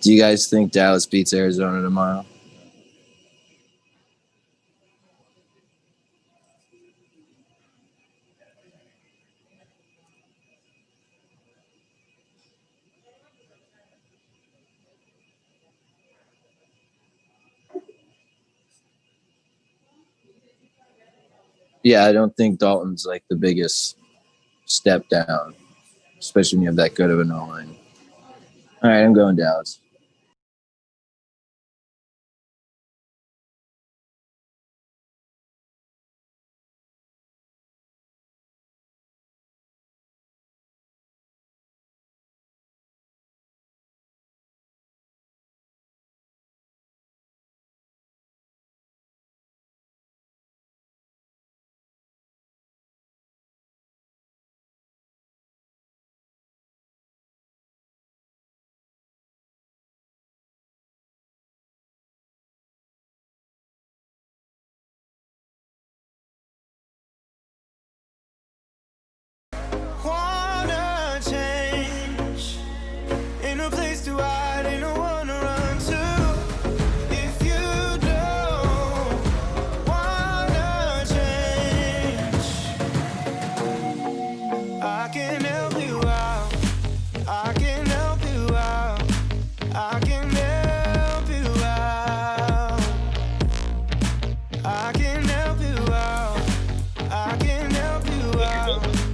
Do you guys think Dallas beats Arizona tomorrow? Yeah, I don't think Dalton's like the biggest step down, especially when you have that good of an O-line. All right, I'm going Dallas.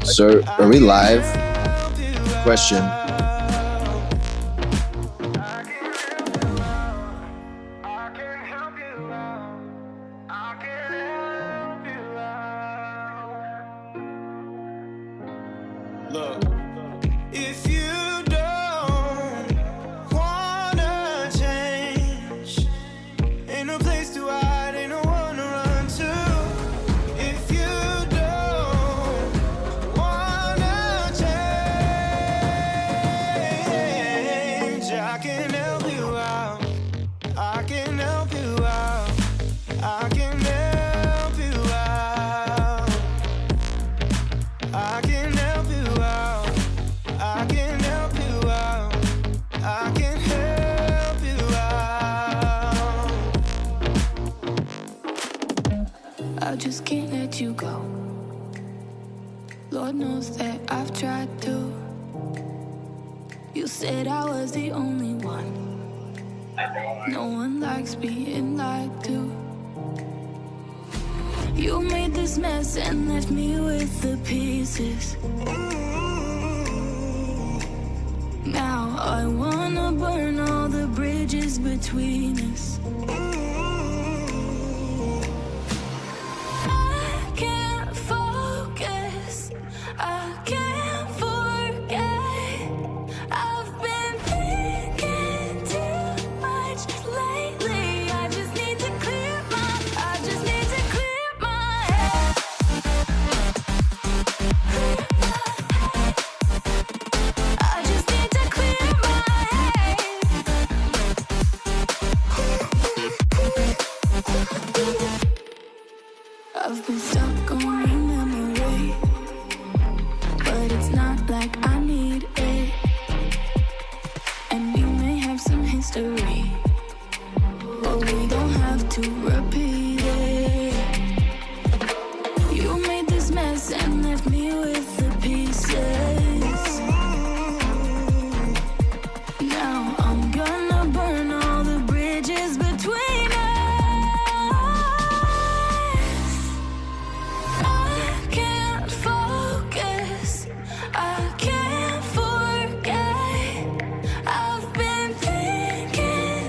So, are we live? Question. Look, if you don't wanna change, ain't no place to hide, ain't no one to run to. If you don't wanna change, I can help you out. I can help you out. I can help you out. I can help you out. I can help you out. I can help you out. I just can't let you go. Lord knows that I've tried to. You said I was the only one. No one likes being lied to. You made this mess and left me with the pieces. Now I wanna burn all the bridges between us. I can't focus, I can't forget. I've been thinking too much lately. I just need to clear my head. I just need to clear my head. I've been stuck on your memory, but it's not like I need it. And we may have some history, but we don't have to repeat it. You made this mess and left me with the pieces. Now I'm gonna burn all the bridges between us. I can't focus, I can't forget. I've been thinking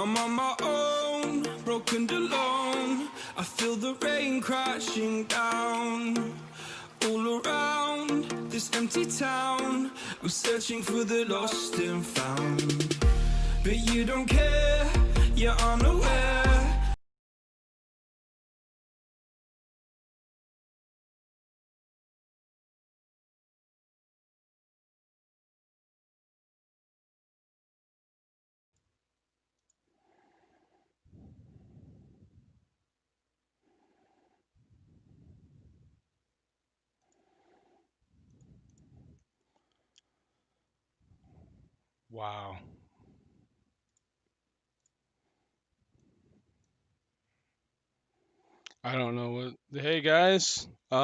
I'm on my own, broken and alone. I feel the rain crashing down all around this empty town. I'm searching for the lost and found, but you don't care, you're unaware. Wow. I don't know what. Hey guys, we're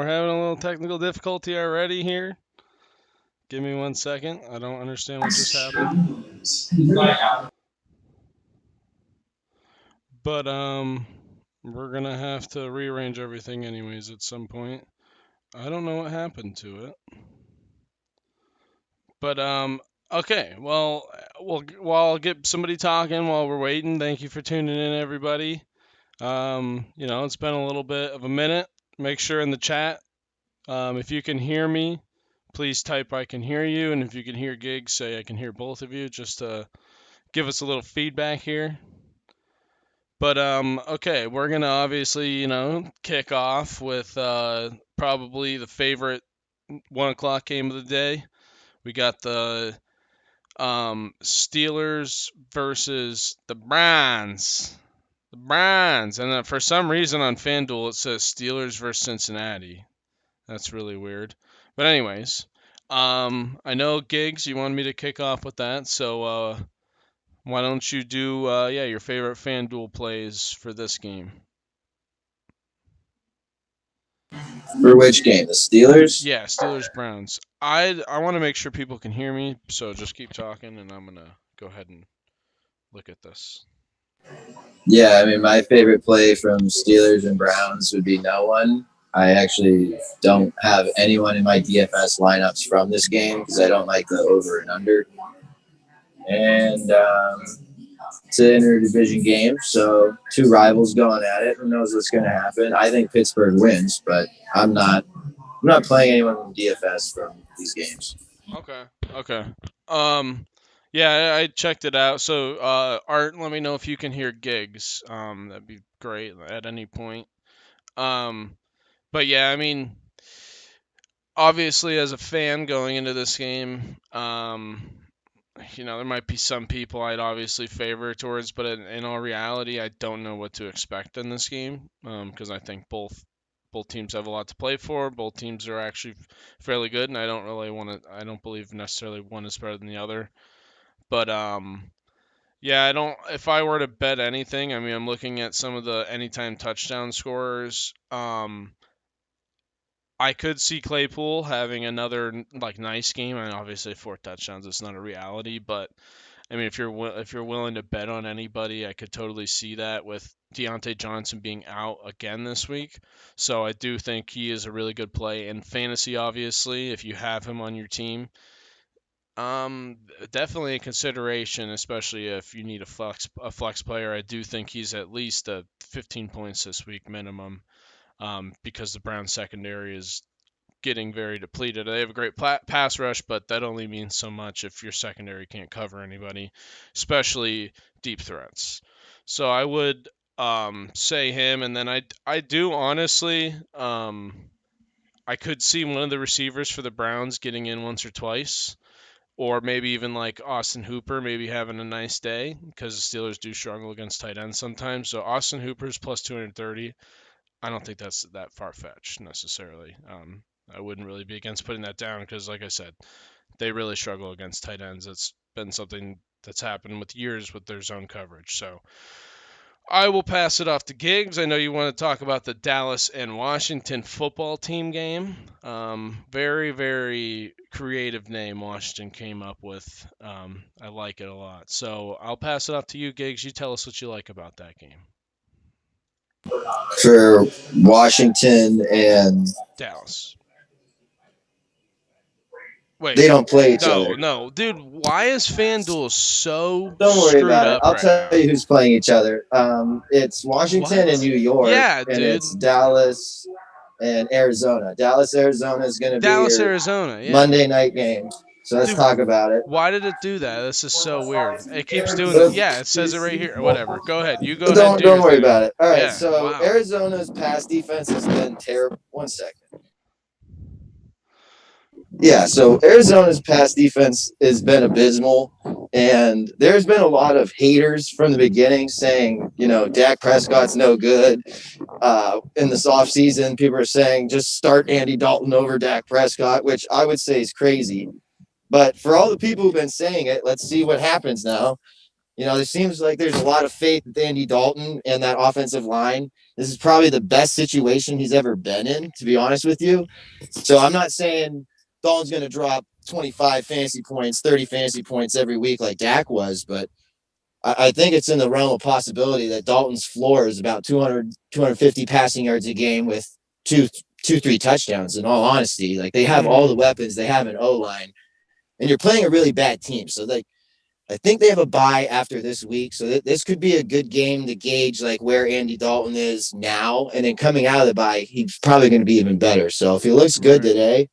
having a little technical difficulty already here. Give me 1 second. I don't understand what just happened. But we're gonna have to rearrange everything anyways at some point. I don't know what happened to it. But okay. Well, while I'll get somebody talking while we're waiting. Thank you for tuning in, everybody. It's been a little bit of a minute. Make sure in the chat, if you can hear me, please type I can hear you, and if you can hear Gigs, say I can hear both of you, just to give us a little feedback here. But okay, we're gonna obviously, kick off with probably the favorite 1 o'clock game of the day. We got the Steelers versus the Browns. The Browns, and for some reason on FanDuel it says Steelers versus Cincinnati. That's really weird. But anyways, I know Gigs, you wanted me to kick off with that, so why don't you do your favorite FanDuel plays for this game? For which game? The Steelers? Yeah, Steelers Browns. I want to make sure people can hear me, so just keep talking, and I'm gonna go ahead and look at this. Yeah, I mean, my favorite play from Steelers and Browns would be no one. I actually don't have anyone in my DFS lineups from this game because I don't like the over and under. And it's an interdivision game, so two rivals going at it. Who knows what's going to happen? I think Pittsburgh wins, but I'm not. I'm not playing anyone from DFS from these games. Okay. Yeah, I checked it out. So, Art, let me know if you can hear Gigs. That'd be great at any point. But yeah, I mean, obviously, as a fan going into this game, there might be some people I'd obviously favor towards, but in all reality, I don't know what to expect in this game, because I think both teams have a lot to play for. Both teams are actually fairly good, and I don't really want to. I don't believe necessarily one is better than the other. But yeah, I don't. If I were to bet anything, I mean, I'm looking at some of the anytime touchdown scorers. I could see Claypool having another nice game, and obviously 4 touchdowns is not a reality. But I mean, if you're willing to bet on anybody, I could totally see that with Deontay Johnson being out again this week. So I do think he is a really good play in fantasy. Obviously, if you have him on your team, definitely a consideration, especially if you need a flex player. I do think he's at least a 15 points this week minimum, because the Browns secondary is getting very depleted. They have a great pass rush, but that only means so much if your secondary can't cover anybody, especially deep threats. So I would say him, and then I do honestly, I could see one of the receivers for the Browns getting in once or twice. Or maybe even like Austin Hooper, maybe having a nice day, because the Steelers do struggle against tight ends sometimes. So Austin Hooper's plus 230. I don't think that's that far-fetched necessarily. I wouldn't really be against putting that down because, like I said, they really struggle against tight ends. It's been something that's happened with years with their zone coverage. So I will pass it off to Gigs. I know you want to talk about the Dallas and Washington football team game. Very, very creative name Washington came up with. I like it a lot. So I'll pass it off to you, Gigs. You tell us what you like about that game. For Washington and Dallas. Wait, They don't play each no, other. no, dude. Why is FanDuel so Don't worry screwed about it. up I'll right tell you now? who's playing each other. It's Washington and What? New York, Yeah, and dude. it's Dallas and Arizona. Dallas, Arizona is going to be Dallas, your Arizona. Yeah, Monday night game. So let's dude. talk about it. Why did it do that? This is so weird. It keeps doing it. But Yeah, it says it right here. Or whatever. Go ahead. You go ahead and do don't your worry thing. about it. All right. Yeah. So Wow. Arizona's pass defense has been terrible. 1 second. Yeah, so Arizona's pass defense has been abysmal, and there's been a lot of haters from the beginning saying, Dak Prescott's no good. In this offseason, people are saying just start Andy Dalton over Dak Prescott, which I would say is crazy. But for all the people who've been saying it, let's see what happens now. There seems like there's a lot of faith with Andy Dalton and that offensive line. This is probably the best situation he's ever been in, to be honest with you. So I'm not saying Dalton's going to drop 25 fantasy points, 30 fantasy points every week like Dak was, but I think it's in the realm of possibility that Dalton's floor is about 200, 250 passing yards a game with three touchdowns. In all honesty, like they have all the Mm-hmm. weapons, they have an O line, and you're playing a really bad team. So like I think they have a bye after this week, so this could be a good game to gauge like where Andy Dalton is now, and then coming out of the bye, he's probably going to be even better. So if he looks good Right. today,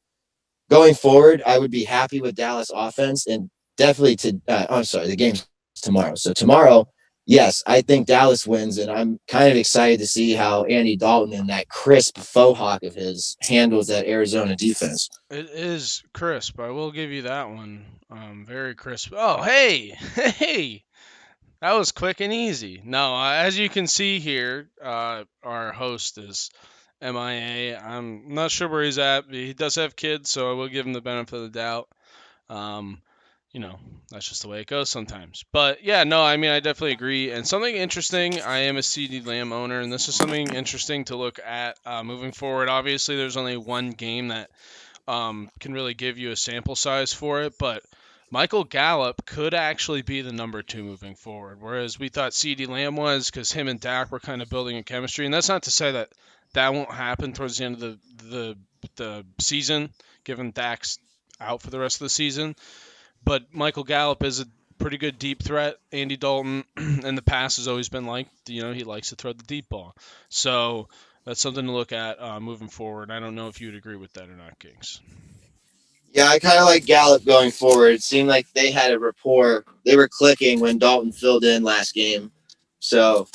going forward, I would be happy with Dallas offense, and definitely to. I'm sorry, the game's tomorrow. So tomorrow, yes, I think Dallas wins, and I'm kind of excited to see how Andy Dalton and that crisp faux hawk of his handles that Arizona defense. It is crisp. I will give you that one. Very crisp. Oh, hey, hey. That was quick and easy. No, as you can see here, our host is MIA. I'm not sure where he's at. He does have kids, so I will give him the benefit of the doubt. Um, you know, that's just the way it goes sometimes. But yeah, no, I mean, I definitely agree. And something interesting, I am a CD Lamb owner, and this is something interesting to look at moving forward. Obviously, there's only one game that can really give you a sample size for it, but Michael Gallup could actually be the number two moving forward, whereas we thought CeeDee Lamb was because him and Dak were kind of building a chemistry, and that's not to say that that won't happen towards the end of the season, given Dak's out for the rest of the season. But Michael Gallup is a pretty good deep threat. Andy Dalton in the past has always been like, he likes to throw the deep ball, so that's something to look at moving forward. I don't know if you'd agree with that or not, Kings. Yeah, I kind of like Gallup going forward. It seemed like they had a rapport. They were clicking when Dalton filled in last game. So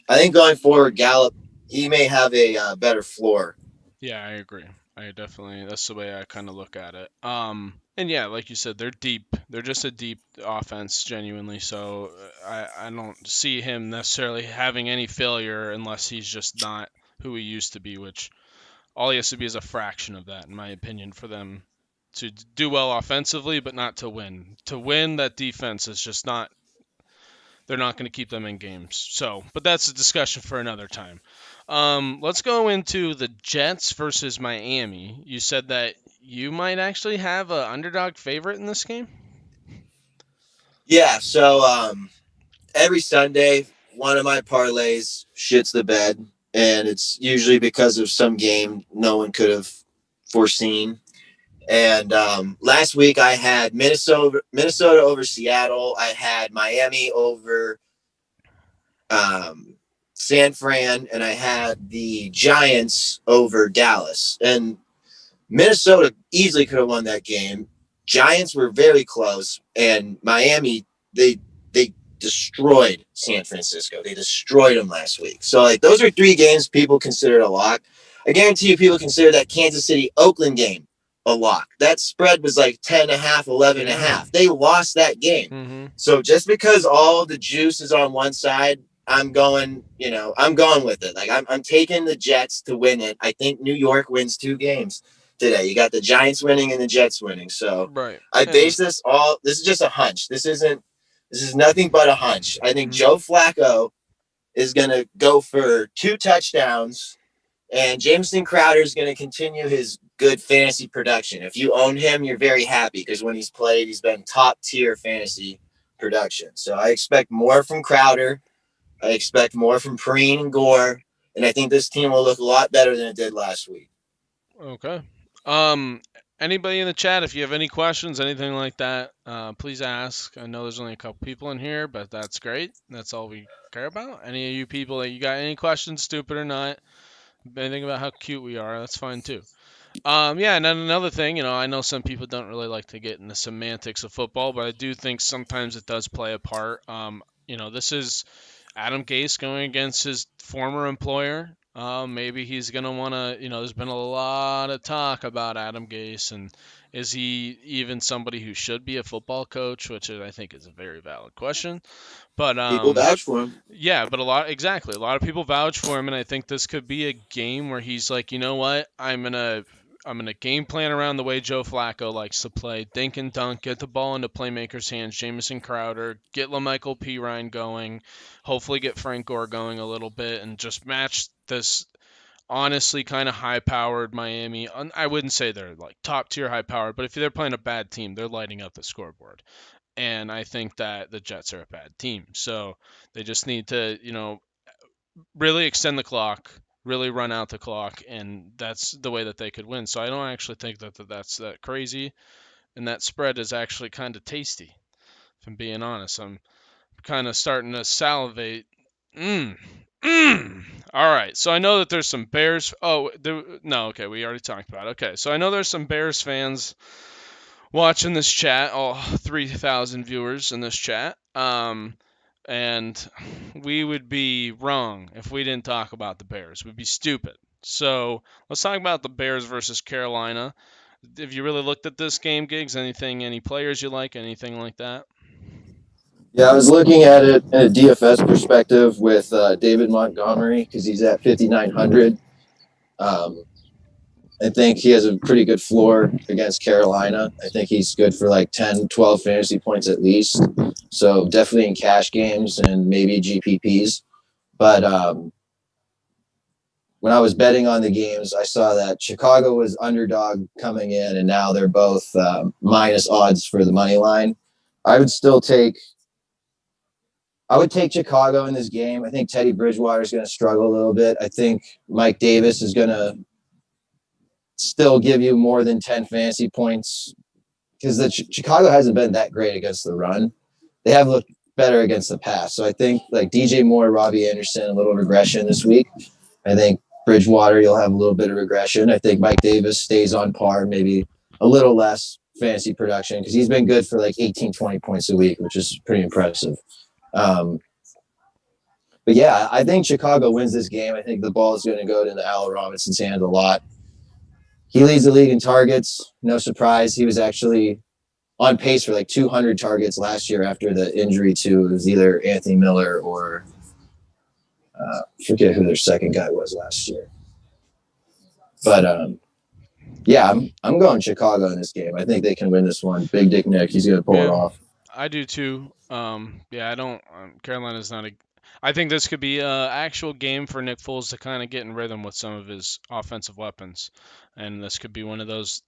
I think going forward, Gallup, he may have a better floor. Yeah, I agree. I definitely that's the way I kind of look at it. And yeah, like you said, they're deep. They're just a deep offense, genuinely. So I don't see him necessarily having any failure unless he's just not who he used to be, which all he has to be is a fraction of that, in my opinion, for them to do well offensively, but not to win. To win, that defense is just not. They're not going to keep them in games. So, but that's a discussion for another time. Let's go into the Jets versus Miami. You said that you might actually have an underdog favorite in this game. Yeah, so every Sunday, one of my parlays shits the bed, and it's usually because of some game no one could have foreseen. And last week I had Minnesota over Seattle. I had Miami over um, San Fran, and I had the Giants over Dallas. And Minnesota easily could have won that game. Giants were very close, and Miami they destroyed San Francisco. They destroyed them last week. So like those are three games people considered a lock. I guarantee you people consider that Kansas City Oakland game a lock. That spread was like 10 and a half, 11 and a Yeah. half. They lost that game. Mm-hmm. So just because all the juice is on one side, I'm going with it. Like I'm taking the Jets to win it. I think New York wins two games today. You got the Giants winning and the Jets winning. So Right. I And base this is just a hunch. This is nothing but a hunch. I think mhm. Joe Flacco is going to go for two touchdowns, and Jameson Crowder is going to continue his good fantasy production. If you own him, you're very happy because when he's played, he's been top tier fantasy production. So I expect more from Crowder. I expect more from Perine and Gore, and I think this team will look a lot better than it did last week. Okay. Um, Anybody in the chat, if you have any questions, anything like that, please ask. I know there's only a couple people in here, but that's great. That's all we care about. Any of you people that you got any questions, stupid or not, anything about how cute we are, that's fine too. Yeah, and then another thing, I know some people don't really like to get into semantics of football, but I do think sometimes it does play a part. This is Adam Gase going against his former employer. Maybe he's going to want to, there's been a lot of talk about Adam Gase, and is he even somebody who should be a football coach, which I think is a very valid question. But People vouch for him. yeah, but a lot of people vouch for him, and I think this could be a game where he's like, you know what, I'm gonna game plan around the way Joe Flacco likes to play. Dink and dunk, get the ball into playmakers' hands. Jamison Crowder, get LaMichael Pirine going. Hopefully, get Frank Gore going a little bit, and just match this honestly kind of high-powered Miami. I wouldn't say they're like top-tier high-powered, but if they're playing a bad team, they're lighting up the scoreboard. And I think that the Jets are a bad team, so they just need to, really extend the clock, really run out the clock, and that's the way that they could win. So I don't actually think that's that crazy, and that spread is actually kind of tasty. If I'm being honest, I'm kind of starting to salivate. Mmm. Mmm. All right. So I know that there's some Bears. Oh, no. Okay, we already talked about it. Okay, so I know there's some Bears fans watching this chat. All 3,000 viewers in this chat. And we would be wrong if we didn't talk about the Bears. We'd be stupid. So let's talk about the Bears versus Carolina. Have you really looked at this game, Gigs? Any players you like, anything like that? Yeah, I was looking at it in a DFS perspective with David Montgomery because he's at 5,900. Um, I think he has a pretty good floor against Carolina. I think he's good for like 10, 12 fantasy points at least. So definitely in cash games and maybe GPPs. But when I was betting on the games, I saw that Chicago was underdog coming in, and now they're both minus odds for the money line. I would still take. I would take Chicago in this game. I think Teddy Bridgewater is going to struggle a little bit. I think Mike Davis is going to still give you more than 10 fantasy points because the Chicago hasn't been that great against the run. They have looked better against the pass. So I think like DJ Moore, Robbie Anderson, a little regression this week. I think Bridgewater, you'll have a little bit of regression. I think Mike Davis stays on par, maybe a little less fantasy production because he's been good for like 18, 20 points a week, which is pretty impressive. But yeah, I think Chicago wins this game. I think the ball is going to go to the Allen Robinson's hand a lot. He leads the league in targets. No surprise. He was actually on pace for like 200 targets last year after the injury to, it was either Anthony Miller or forget who their second guy was last year. But yeah, I'm going Chicago in this game. I think they can win this one. Big Dick Nick, he's going to pull it off. I do too. I don't. Carolina's not a. I think this could be an actual game for Nick Foles to kind of get in rhythm with some of his offensive weapons, and this could be one of those,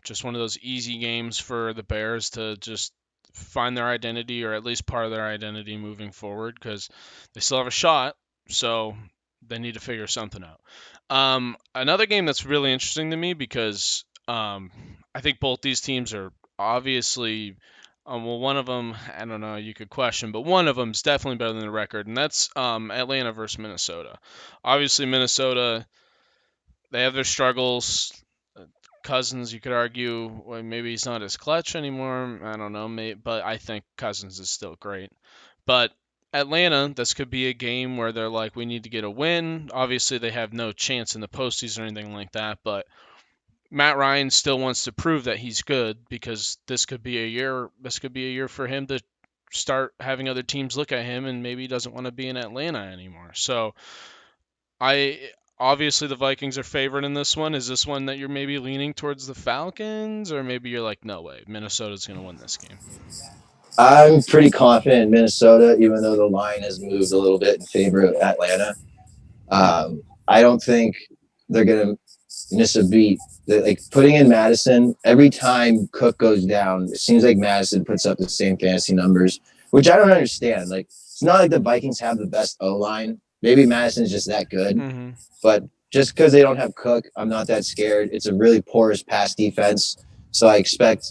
just one of those easy games for the Bears to just find their identity, or at least part of their identity moving forward, because they still have a shot, so they need to figure something out. Another game that's really interesting to me because I think both these teams are obviously. Well, one of them, I don't know, you could question, but one of them is definitely better than the record, and that's Atlanta versus Minnesota. Obviously, Minnesota, they have their struggles. Cousins, you could argue, well, maybe he's not as clutch anymore. I don't know, but I think Cousins is still great. But Atlanta, this could be a game where they're like, we need to get a win. Obviously, they have no chance in the postseason or anything like that, but Matt Ryan still wants to prove that he's good because this could be a year. This could be a year for him to start having other teams look at him, and maybe he doesn't want to be in Atlanta anymore. So, obviously the Vikings are favored in this one. Is this one that you're maybe leaning towards the Falcons, or maybe you're like, no way, Minnesota's going to win this game? I'm pretty confident in Minnesota, even though the line has moved a little bit in favor of Atlanta. I don't think they're going to miss a beat. Like putting in Madison, every time Cook goes down, it seems like Madison puts up the same fantasy numbers, which I don't understand. Like, it's not like the Vikings have the best O-line. Maybe Madison's just that good. Mm-hmm. But just because they don't have Cook, I'm not that scared. It's a really porous pass defense, so I expect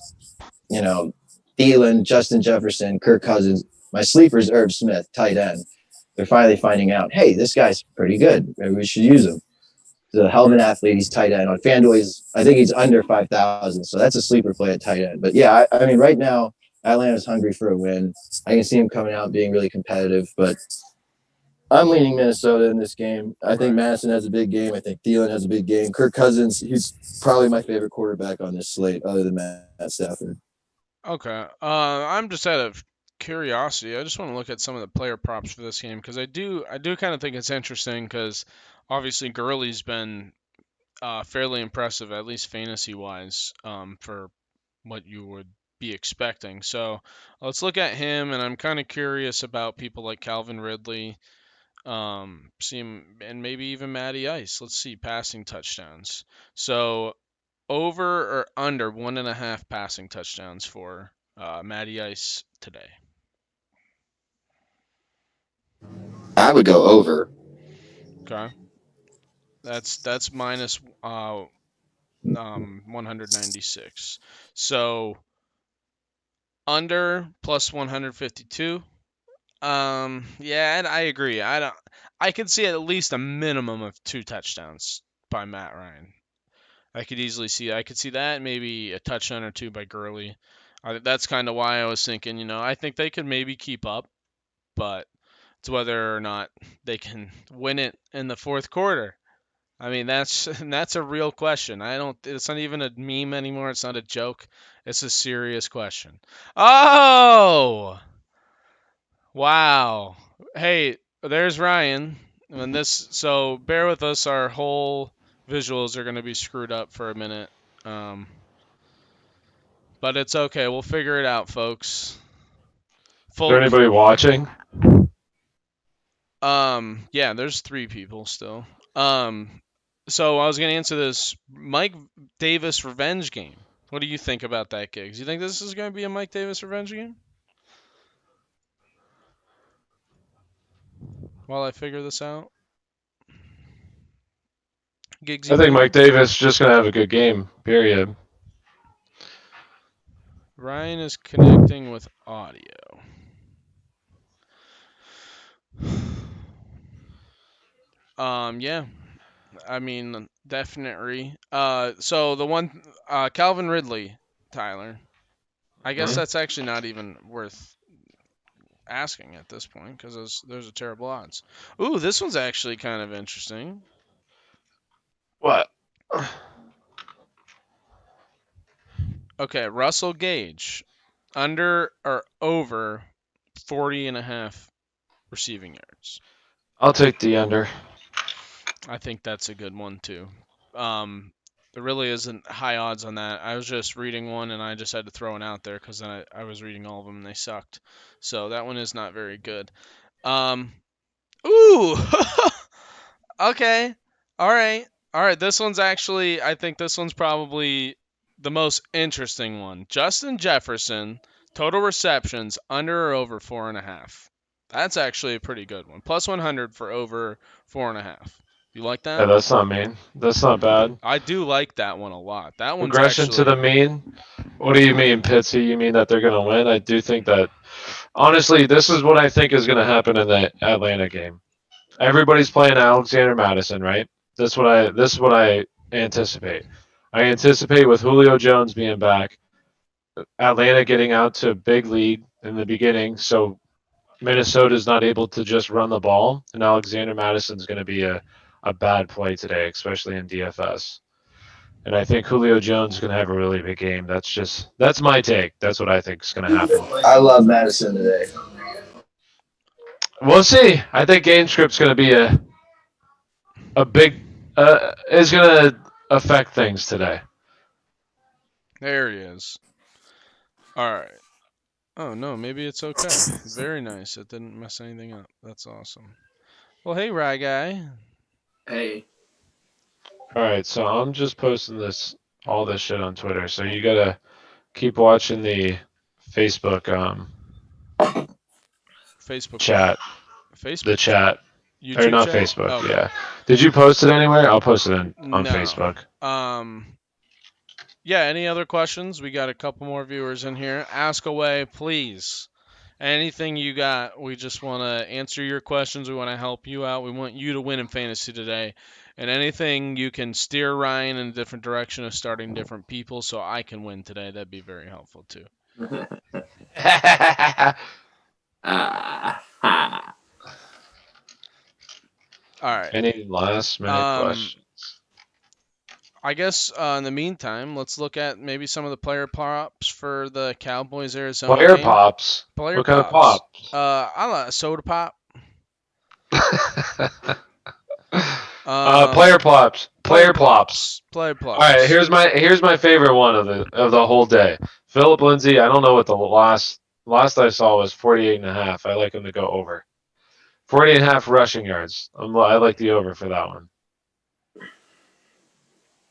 Thielen, Justin Jefferson, Kirk Cousins. My sleeper's Irv Smith, tight end. They're finally finding out, hey, this guy's pretty good. Maybe we should use him. He's a hell of an athlete. He's tight end on FanDuel. I think he's under 5,000, so that's a sleeper play at tight end. But yeah, I mean, right now Atlanta's hungry for a win. I can see him coming out being really competitive, but I'm leaning Minnesota in this game. I think Madison has a big game. I think Thielen has a big game. Kirk Cousins, he's probably my favorite quarterback on this slate, other than Matt Stafford. Okay. I'm just out of curiosity. I just want to look at some of the player props for this game because I do kind of think it's interesting because obviously Gurley's been fairly impressive, at least fantasy wise, for what you would be expecting. So let's look at him, and I'm kind of curious about people like Calvin Ridley, and maybe even Matty Ice. Let's see passing touchdowns. So over or under 1.5 passing touchdowns for Matty Ice today. I would go over. Okay, that's minus 196. So under plus 152. Yeah, and I agree. I could see at least a minimum of 2 touchdowns by Matt Ryan. I could easily see. I could see that maybe a touchdown or 2 by Gurley. That's kind of why I was thinking. I think they could maybe keep up, but it's whether or not they can win it in the fourth quarter. I mean, that's a real question. It's not even a meme anymore. It's not a joke. It's a serious question. Oh, wow. Hey, there's Ryan. So bear with us. Our whole visuals are going to be screwed up for a minute. But it's okay. We'll figure it out, folks. Is there anybody watching? Yeah, there's 3 people still. So I was gonna answer this Mike Davis revenge game. What do you think about that, Gigs? You think this is gonna be a Mike Davis revenge game? While I figure this out, Gigs. I think Mike Davis is just gonna have a good game. Period. Ryan is connecting with audio. Yeah. I mean, definitely. So the one, Calvin Ridley, Tyler. I guess that's actually not even worth asking at this point because there's a terrible odds. Ooh, this one's actually kind of interesting. What? Okay, Russell Gage, under or over 40.5 receiving yards. I'll take the under. I think that's a good one too. There really isn't high odds on that. I was just reading one and I just had to throw one out there because I was reading all of them and they sucked. So that one is not very good. Ooh! Okay. All right. This one's actually, I think this one's probably the most interesting one. Justin Jefferson, total receptions, under or over 4.5. That's actually a pretty good one. Plus 100 for over 4.5. You like that? Yeah, that's not mean. That's not bad. I do like that one a lot. That one's Regression actually... to the mean? What do you mean, Pitsy? You mean that they're going to win? I do think that... Honestly, this is what I think is going to happen in the Atlanta game. Everybody's playing Alexander Madison, right? This is what I anticipate. I anticipate with Julio Jones being back, Atlanta getting out to a big lead in the beginning, so Minnesota's not able to just run the ball, and Alexander Madison's going to be a bad play today, especially in DFS. And I think Julio Jones is going to have a really big game. That's my take. That's what I think is going to happen. I love Madison today. We'll see. I think GameScript's going to be a big is going to affect things today. There he is. All right. Oh, no, maybe it's okay. Very nice. It didn't mess anything up. That's awesome. Well, hey, Rye Guy. Hey. All right, so I'm just posting all this shit on Twitter. So you got to keep watching the Facebook Facebook chat. Facebook The chat. Or YouTube not chat? Facebook, Okay. yeah. Did you post it anywhere? I'll post it on No. Facebook. Yeah, any other questions? We got a couple more viewers in here. Ask away, please. Anything you got, we just want to answer your questions. We want to help you out. We want you to win in fantasy today. And anything you can steer Ryan in a different direction of starting different people so I can win today, that'd be very helpful too. All right. Any last minute questions? I guess in the meantime, let's look at maybe some of the player props for the Cowboys Arizona Player game. pops. Player What kind of pops. pops? I like a soda pop. Player plops. Player plops. Player plops. All right, here's my favorite one of the whole day. Philip Lindsay. I don't know what the last I saw was 48.5. I like him to go over. 48.5 rushing yards. I like the over for that one.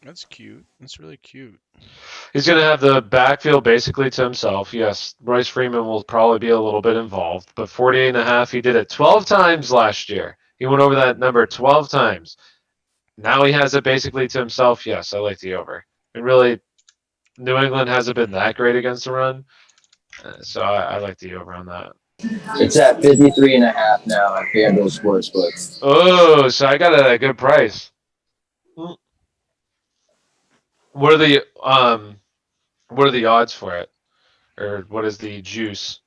That's cute. That's really cute. He's going to have the backfield basically to himself. Yes, Royce Freeman will probably be a little bit involved, but 48.5. He did it 12 times last year. He went over that number 12 times. Now he has it basically to himself. Yes, I like the over. And really, New England hasn't been that great against the run, so I like the over on that. It's at 53.5 now at FanDuel Sportsbook. Oh, so I got it at a good price. What are the odds for it, or what is the juice?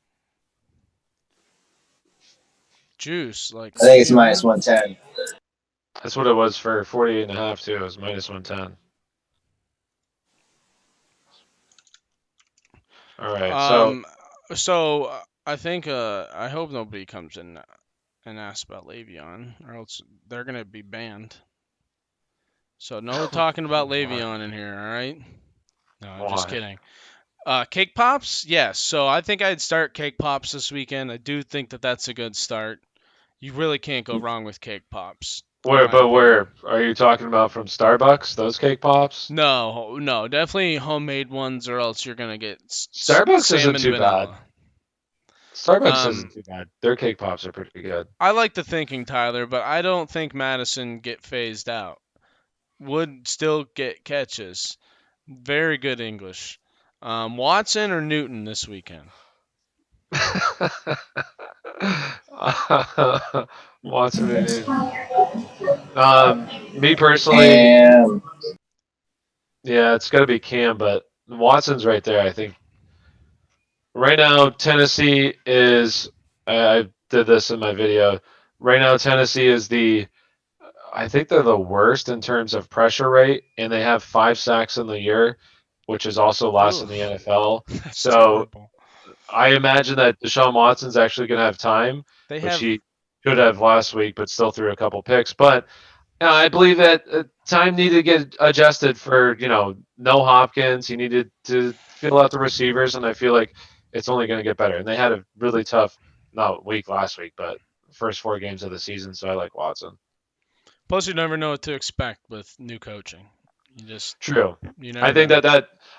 Juice, like I think it's minus 110. That's what it was for 48.5 too. It was minus 110. All right, so I think I hope nobody comes in and asks about Le'Veon, or else they're gonna be banned. So no talking about Le'Veon in here, all right? No, I'm just kidding. Cake Pops, yes. So I think I'd start Cake Pops this weekend. I do think that that's a good start. You really can't go wrong with Cake Pops. where are you talking about? From Starbucks, those cake pops? No, definitely homemade ones, or else you're gonna get Starbucks salmon isn't too vanilla. bad. Starbucks isn't too bad. Their cake pops are pretty good. I like the thinking, Tyler, but I don't think Madison get phased out. Would still get catches. Very good English. Watson or Newton this weekend? Watson and Newton. Me personally, yeah, it's got to be Cam, but Watson's right there, I think. Right now, Tennessee is. I did this in my video. Right now, Tennessee is I think they're the worst in terms of pressure rate, and they have 5 sacks in the year, which is also last in the NFL. That's So terrible. I imagine that Deshaun Watson's actually going to have time, which he could have last week, but still threw a couple picks. But I believe that time needed to get adjusted for, no Hopkins. He needed to fill out the receivers, and I feel like it's only going to get better. And they had a really tough, not week last week, but first 4 games of the season, so I like Watson. Plus, you never know what to expect with new coaching. You just True. I think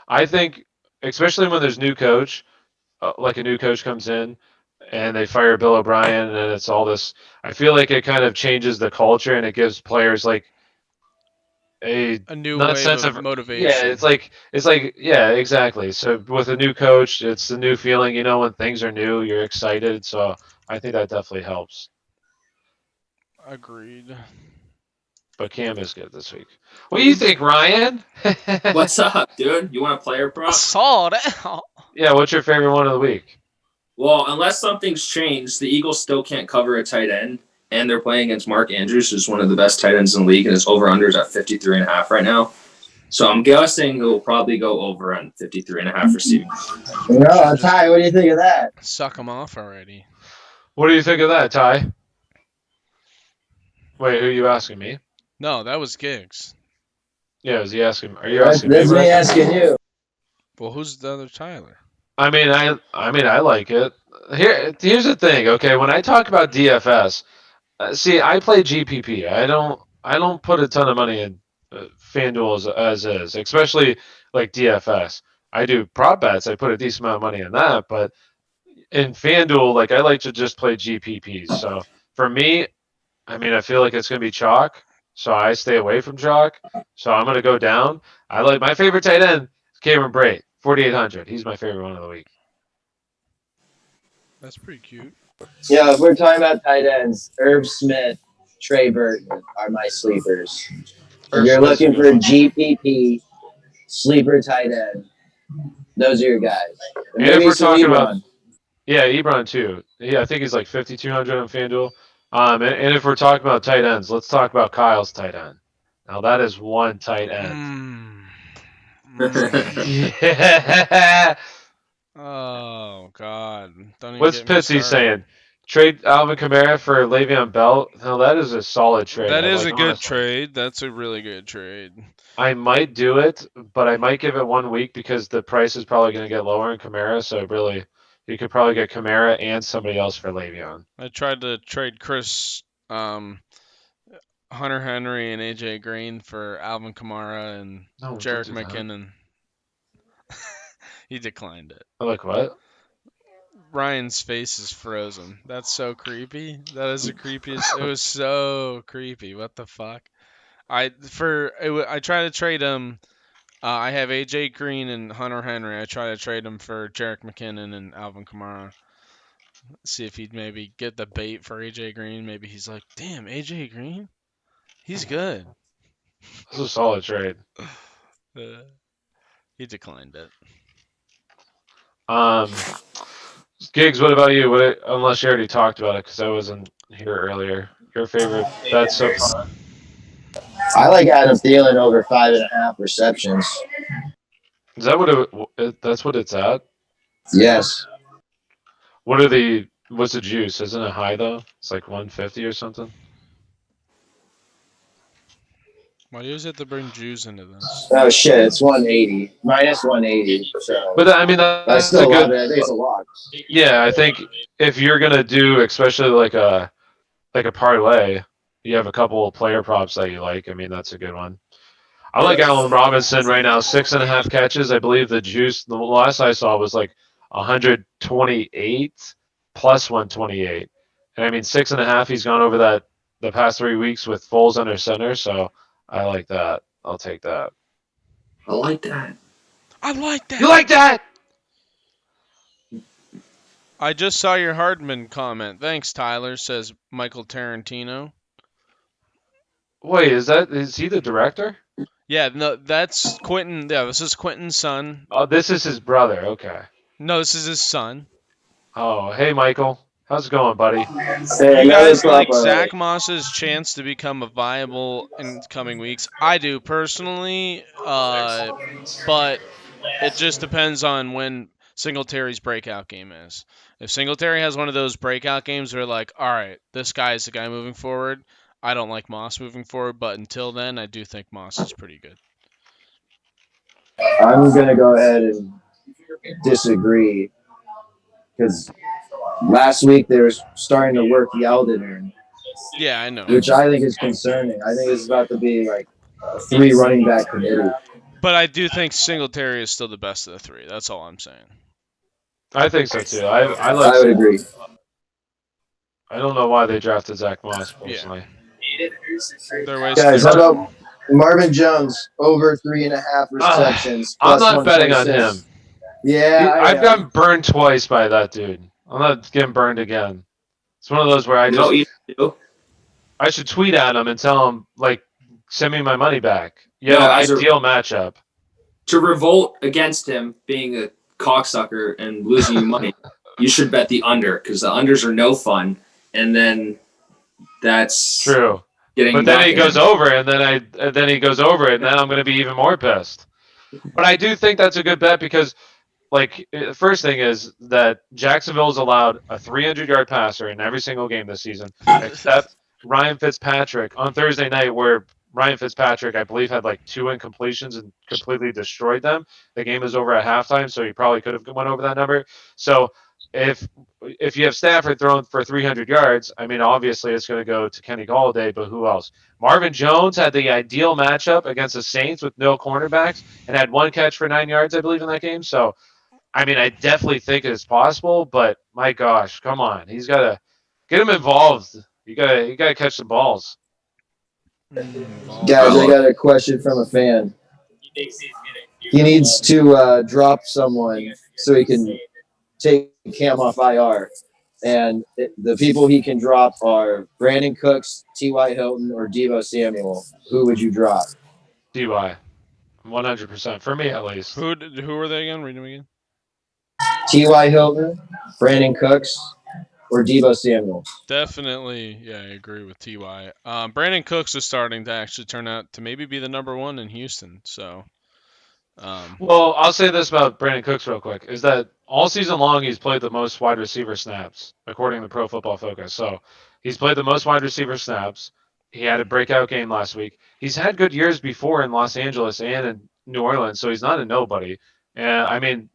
I think, especially when there's new coach, like a new coach comes in and they fire Bill O'Brien and it's all this, I feel like it kind of changes the culture and it gives players like a new sense of motivation. Yeah, it's like yeah, exactly. So with a new coach, it's a new feeling. When things are new, you're excited. So I think that definitely helps. Agreed. But Cam is good this week. What do you think, Ryan? What's up, dude? You want a player prop? Sold out. Yeah, what's your favorite one of the week? Well, unless something's changed, the Eagles still can't cover a tight end, and they're playing against Mark Andrews, who's one of the best tight ends in the league, and his over-under is at 53.5 right now. So I'm guessing it will probably go over on 53.5 receiving. No, Ty, what do you think of that? Suck him off already. What do you think of that, Ty? Wait, who are you asking me? No, that was Giggs. Yeah, was he asking? Are you asking me? That's me asking you. Well, who's the other Tyler? I mean, I like it. Here's the thing. Okay, when I talk about DFS, see, I play GPP. I don't put a ton of money in FanDuel as is, especially like DFS. I do prop bets. I put a decent amount of money in that, but in FanDuel, like I like to just play GPPs. So for me, I mean, I feel like it's going to be chalk, so I stay away from chalk. So I'm going to go down. I like my favorite tight end, Cameron Brate, 4,800. He's my favorite one of the week. That's pretty cute. Yeah, if we're talking about tight ends, Irv Smith, Trey Burton are my sleepers. If Irv you're Smith's a looking good for one. GPP sleeper tight end, those are your guys. And And if maybe we're some talking about, Ebron. yeah, Ebron too. Yeah, I think he's like 5,200 on FanDuel. And if we're talking about tight ends, let's talk about Kyle's tight end. Now that is one tight end. Mm. Yeah. Oh God! Don't even What's get me Pitsy started. saying? Trade Alvin Kamara for Le'Veon Bell? No, that is a solid trade. That is Like, a good honestly. trade. That's a really good trade. I might do it, but I might give it 1 week because the price is probably going to get lower in Kamara. So really, you could probably get Kamara and somebody else for Le'Veon. I tried to trade Chris, Hunter Henry, and AJ Green for Alvin Kamara and No, don't Jarek do that. McKinnon. He declined it. Like what? Ryan's face is frozen. That's so creepy. That is the creepiest. It was so creepy. What the fuck? I tried to trade him. I have AJ Green and Hunter Henry. I try to trade him for Jarek McKinnon and Alvin Kamara. See if he'd maybe get the bait for AJ Green. Maybe he's like, damn, AJ Green, he's good. This is a solid trade. He declined it. Gigs, what about you? Unless you already talked about it because I wasn't here earlier. Your favorite bet so far? I like Adam Thielen over 5.5 receptions. Is that what that's what it's at? Yes. What's the juice? Isn't it high though? It's like 150 or something. Why do you always have to bring Jews into this? Oh shit, it's 180 minus 180. So But I mean I that's a still love good. it. I think it's a lock. Yeah, I think if you're gonna do especially like a parlay, you have a couple of player props that you like. I mean that's a good one. I like Allen Robinson right now, 6.5 catches. I believe the juice the last I saw was like 128 plus 128. And I mean 6.5. He's gone over that the past 3 weeks with Foles under center, so I like that. I'll take that. I like that. I like that. You like that? I just saw your Hardman comment. Thanks, Tyler, says Michael Tarantino. Wait, is he the director? Yeah, no, that's Quentin. Yeah, this is Quentin's son. Oh, this is his brother. Okay. No, this is his son. Oh, hey Michael, how's it going, buddy? Hey, You another guys like prop, Zach Moss's chance to become a viable in coming weeks? I do personally, but it just depends on when Singletary's breakout game is. If Singletary has one of those breakout games where like, all right, this guy is the guy moving forward, I don't like Moss moving forward, but until then, I do think Moss is pretty good. I'm gonna go ahead and disagree because last week they were starting to work Yeldon in, Yeah, I know. which I think is concerning. I think it's about to be like a 3 running back committee. But I do think Singletary is still the best of the three. That's all I'm saying. I think so too. I I would agree. I don't know why they drafted Zach Moss personally. They're wasting Guys, their how about Marvin Jones over 3.5 receptions? I'm plus not betting on 126? him. Yeah, I've gotten burned twice by that dude. I'm not getting burned again. It's one of those where I should tweet at him and tell him like, send me my money back. Yeah, No, ideal matchup. To revolt against him being a cocksucker and losing you money, you should bet the under because the unders are no fun. And then that's True. getting. But then back he in. goes over, and then he goes over it, and then I'm going to be even more pissed. But I do think that's a good bet because, like, the first thing is that Jacksonville's allowed a 300-yard passer in every single game this season, except Ryan Fitzpatrick on Thursday night, where Ryan Fitzpatrick, I believe, had like 2 incompletions and completely destroyed them. The game was over at halftime, so he probably could have went over that number. So if you have Stafford throwing for 300 yards, I mean, obviously it's going to go to Kenny Golladay, but who else? Marvin Jones had the ideal matchup against the Saints with no cornerbacks and had 1 catch for 9 yards, I believe, in that game. So, I mean, I definitely think it's possible, but my gosh, come on. He's got to get him involved. You gotta catch the balls. Guys, I got a question from a fan. He needs to drop someone so he can take Cam off IR. And the people he can drop are Brandon Cooks, T.Y. Hilton, or Deebo Samuel. Who would you drop? DY, 100% for me at least. Who are they again? Read them again. T.Y. Hilton, Brandon Cooks, or Deebo Samuel? Definitely, yeah, I agree with Ty. Brandon Cooks is starting to actually turn out to maybe be the number one in Houston. So, Well, I'll say this about Brandon Cooks real quick: is that all season long he's played the most wide receiver snaps according to Pro Football Focus. So he's played the most wide receiver snaps. He had a breakout game last week. He's had good years before in Los Angeles and in New Orleans, so he's not a nobody. And I mean,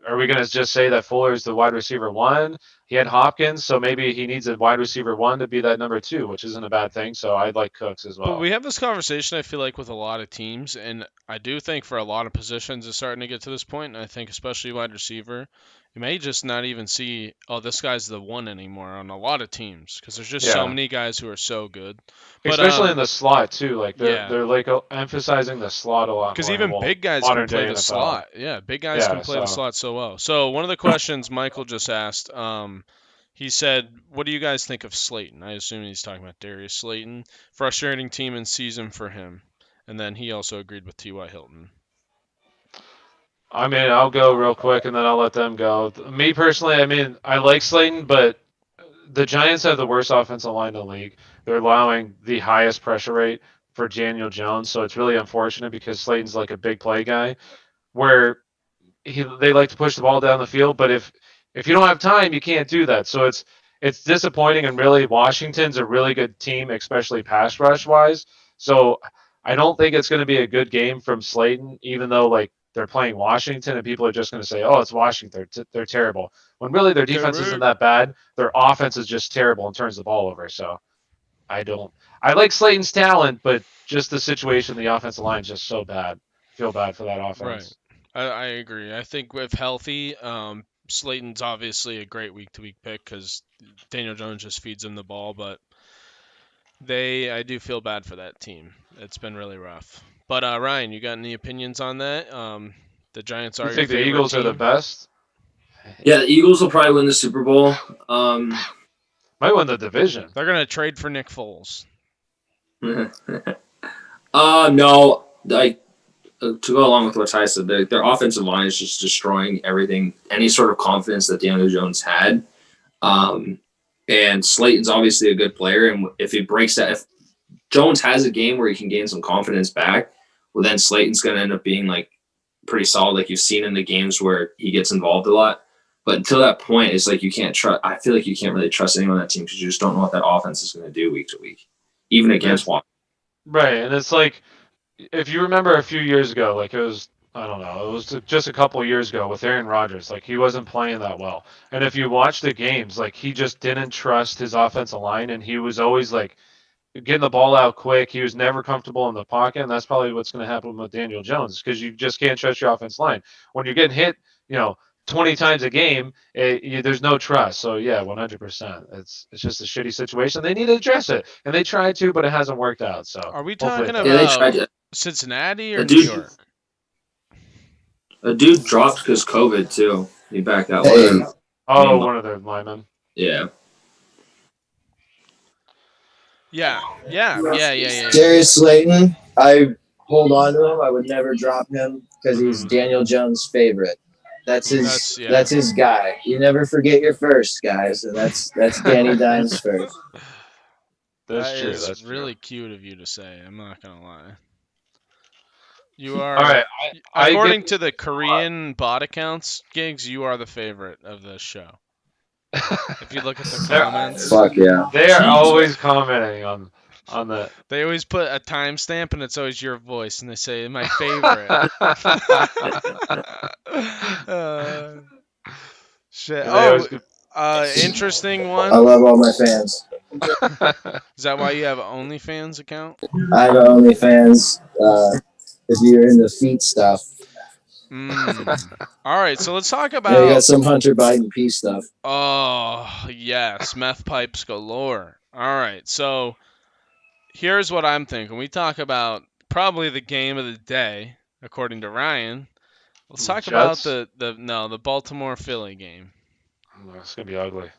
are we going to just say that Fuller is the wide receiver one? He had Hopkins, so maybe he needs a wide receiver one to be that number two, which isn't a bad thing. So I'd like Cooks as well. but we have this conversation, I feel like, with a lot of teams, and I do think for a lot of positions it's starting to get to this point, and I think especially wide receiver, you may just not even see, oh, this guy's the one anymore on a lot of teams because there's just so Yeah. many guys who are so good. But, Especially in the slot too. Like yeah. they're like emphasizing the slot a lot Because more. even Well, big guys can modern play day the NFL. slot. Yeah, big guys Yeah, can play the so- slot so well. So one of the questions Michael just asked, he said, "What do you guys think of Slayton?" I assume he's talking about Darius Slayton. Frustrating team and season for him. And then he also agreed with T.Y. Hilton. I mean, I'll go real quick and then I'll let them go. Me personally, I mean, I like Slayton, but the Giants have the worst offensive line in the league. They're allowing the highest pressure rate for Daniel Jones, so it's really unfortunate because Slayton's like a big play guy where they like to push the ball down the field, but if you don't have time, you can't do that. So it's disappointing, and really Washington's a really good team, especially pass rush wise. So I don't think it's going to be a good game from Slayton, even though like they're playing Washington and people are just going to say, "Oh, it's Washington. They're terrible." When really their defense isn't that bad. Their offense is just terrible and turns the ball over. So I like Slayton's talent, but just the situation, the offensive line is just so bad. I feel bad for that offense. I agree. I think if healthy, Slayton's obviously a great week-to-week pick because Daniel Jones just feeds him the ball, but I do feel bad for that team. It's been really rough. But Ryan, you got any opinions on that? The Giants are You your think the favorite Eagles team? are the best? Yeah, the Eagles will probably win the Super Bowl. Might win the division. They're gonna trade for Nick Foles. No, like to go along with what Ty said, their offensive line is just destroying everything, any sort of confidence that Daniel Jones had. And Slayton's obviously a good player, and if he breaks that, if Jones has a game where he can gain some confidence back, well, then Slayton's going to end up being like pretty solid, like you've seen in the games where he gets involved a lot. But until that point, it's like you can't trust. I feel like you can't really trust anyone on that team because you just don't know what that offense is going to do week to week, even against Washington. Right, and it's like if you remember a few years ago, like it was, I don't know, it was just a couple years ago with Aaron Rodgers. Like he wasn't playing that well, and if you watch the games, like he just didn't trust his offensive line, and he was always like getting the ball out quick. He was never comfortable in the pocket, and that's probably what's going to happen with Daniel Jones because you just can't trust your offensive line when you're getting hit. 20 times a game, there's no trust. So yeah, 100%. It's just a shitty situation. They need to address it, and they tried to, but it hasn't worked out. So Are we hopefully talking it does. Yeah, they about tried to. Cincinnati or A New dude- York? A dude dropped because COVID too. He backed out. Hey. One of their linemen. Yeah. Yeah. Darius Slayton, I hold on to him. I would never drop him because he's Daniel Jones' favorite. That's his guy. You never forget your first, guys. And that's Danny Dimes first. That's true. Is That's really cute of you to say. I'm not gonna lie. You are. All right. According to the Korean bot accounts, Gigs, you are the favorite of this show. If you look at the comments, Fuck yeah. They are always commenting on the. they always put a timestamp and it's always your voice, and they say my favorite. Shit. Interesting I one. love all my fans. Is that why you have an OnlyFans account? I have OnlyFans. If you're into feet stuff, All right, so let's talk you about. got some Hunter Biden peace stuff. Oh yes, meth pipes galore. All right, so here's what I'm thinking. We talk about probably the game of the day, according to Ryan. Let's talk about Jets. the Baltimore Philly game. It's gonna be ugly.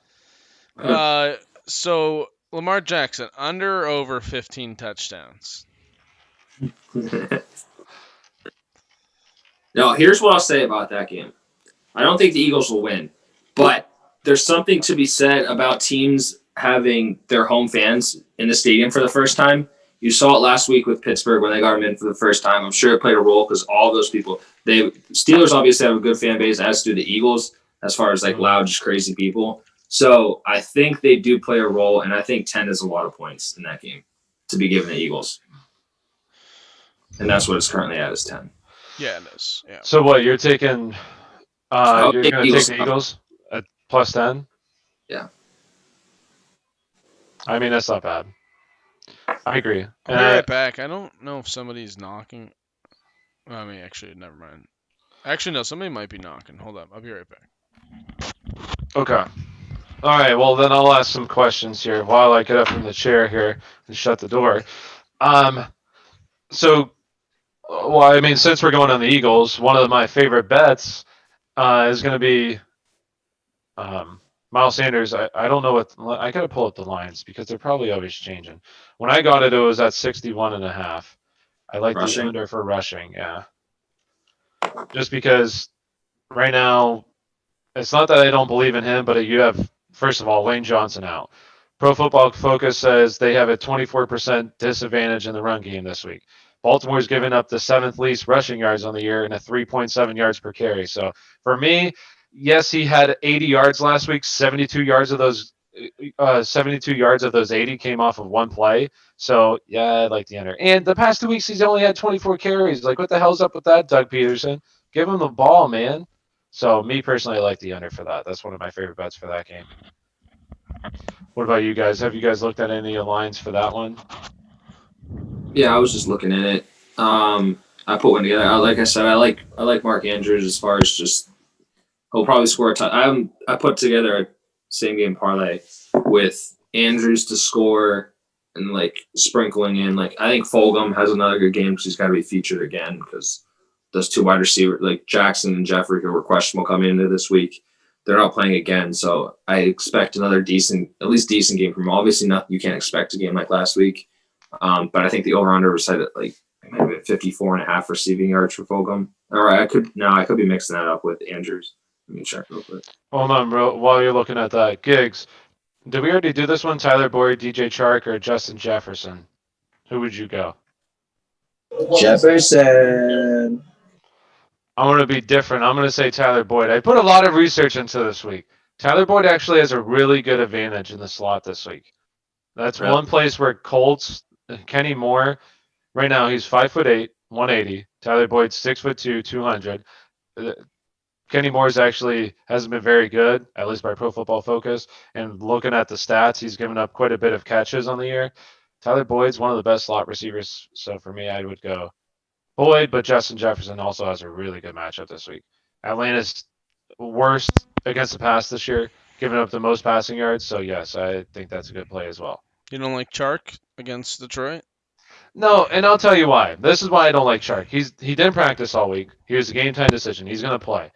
So Lamar Jackson under or over 15 touchdowns. No, here's what I'll say about that game. I don't think the Eagles will win, but there's something to be said about teams having their home fans in the stadium for the first time. You saw it last week with Pittsburgh when they got them in for the first time. I'm sure it played a role because all of those people, Steelers obviously have a good fan base, as do the Eagles, as far as like loud, just crazy people. So I think they do play a role, and I think 10 is a lot of points in that game to be given the Eagles. And that's what it's currently at, is 10. Yeah, it is. Yeah. So what you're taking? I'll You're take gonna Eagles. take the Eagles at plus 10. Yeah. I mean, that's not bad. I agree. I'll be right back. I don't know if somebody's knocking. I mean, actually, never mind. Actually, no, somebody might be knocking. Hold up. I'll be right back. Okay. All right. Well, then I'll ask some questions here while I get up from the chair here and shut the door. So, well, I mean, since we're going on the Eagles, one of my favorite bets is going to be Miles Sanders. I don't know what I got to pull up the lines because they're probably always changing. When I got it, it was at 61.5. I like the under for rushing. Yeah. Just because right now, it's not that I don't believe in him, but you have, first of all, Lane Johnson out. Pro Football Focus says they have a 24% disadvantage in the run game this week. Baltimore's given up the 7th least rushing yards on the year and a 3.7 yards per carry. So for me, yes, he had 80 yards last week. 72 yards of those 80 came off of one play. So yeah, I like the under. And the past 2 weeks, he's only had 24 carries. Like, what the hell's up with that, Doug Peterson? Give him the ball, man. So me personally, I like the under for that. That's one of my favorite bets for that game. What about you guys? Have you guys looked at any lines for that one? Yeah, I was just looking at it. I put one together. Like I said, I like Mark Andrews as far as just he'll probably score a ton. I put together a same game parlay with Andrews to score and like sprinkling in like I think Fulgham has another good game because he's got to be featured again because those two wide receivers like Jackson and Jeffrey who were questionable coming into this week. They're not playing again, so I expect another decent game from him. Obviously, you can't expect a game like last week. But I think the over-under was set at like maybe 54.5 receiving yards for Fulgham. All right, I could be mixing that up with Andrews. Let me check real quick. Hold on, bro. While you're looking at that, Giggs, did we already do this one? Tyler Boyd, DJ Chark, or Justin Jefferson? Who would you go? Jefferson. I'm going to be different. I'm going to say Tyler Boyd. I put a lot of research into this week. Tyler Boyd actually has a really good advantage in the slot this week. That's one place where Colts, Kenny Moore, right now he's 5'8", 180. Tyler Boyd's 6'2", 200. Kenny Moore's actually hasn't been very good, at least by Pro Football Focus. And looking at the stats, he's given up quite a bit of catches on the year. Tyler Boyd's one of the best slot receivers. So for me, I would go Boyd, but Justin Jefferson also has a really good matchup this week. Atlanta's worst against the pass this year, giving up the most passing yards. So yes, I think that's a good play as well. You don't like Chark against Detroit? No, and I'll tell you why. This is why I don't like Chark. He didn't practice all week. He was a game time decision. He's going to play.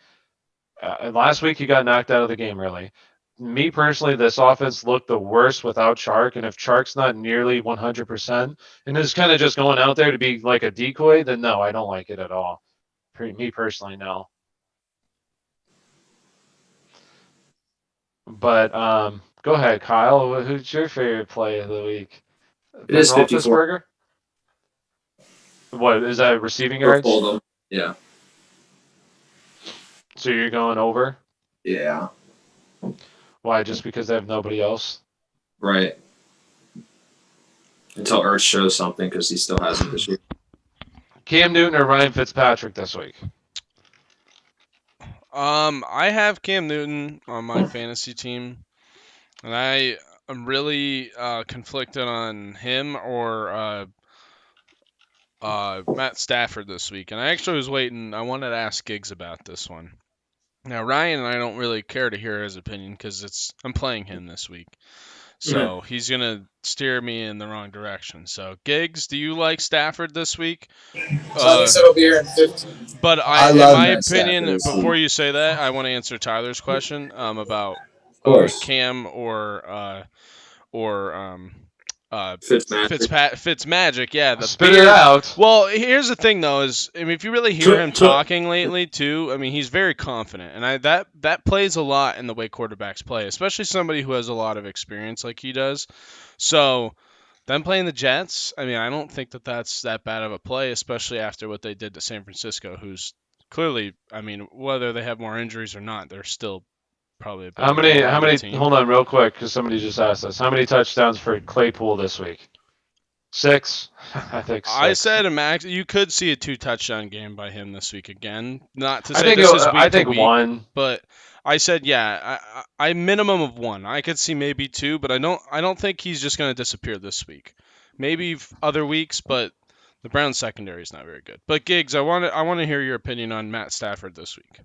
Last week he got knocked out of the game early. Me personally, this offense looked the worst without Chark, and if Chark's not nearly 100% and is kind of just going out there to be like a decoy, then no, I don't like it at all. Me personally, no. But go ahead, Kyle. Who's your favorite play of the week? It is 54. What is that? Receiving yards? Yeah. So you're going over? Yeah. Why? Just because they have nobody else? Right. Until Ertz shows something, because he still hasn't this year. Cam Newton or Ryan Fitzpatrick this week? I have Cam Newton on my fantasy team, and I am really conflicted on him or Matt Stafford this week. And I actually was waiting. I wanted to ask Giggs about this one. Now, Ryan and I don't really care to hear his opinion because I'm playing him this week. So he's going to steer me in the wrong direction. So, Giggs, do you like Stafford this week? Tony said it'll be here in 15. But I in love my Matt Stafford opinion, this before week. you say that, I want to answer Tyler's question about Of course. Cam or Fitzmagic. Fitzmagic. Yeah, the Spit beard. it out. Well, here's the thing though: is I mean, if you really hear him talking lately too, I mean, he's very confident, and that plays a lot in the way quarterbacks play, especially somebody who has a lot of experience like he does. So, them playing the Jets, I mean, I don't think that's that bad of a play, especially after what they did to San Francisco, who's clearly, I mean, whether they have more injuries or not, they're still probably a better How many? overall team. Hold on, real quick, because somebody just asked us. How many touchdowns for Claypool this week? 6. I think 6. I said a max. You could see a 2-touchdown game by him this week again. Not to I say think. this is week I to think week, 1. but I said yeah. I minimum of 1. I could see maybe 2, but I don't think he's just going to disappear this week. Maybe other weeks, but the Browns secondary is not very good. But Giggs, I want to hear your opinion on Matt Stafford this week.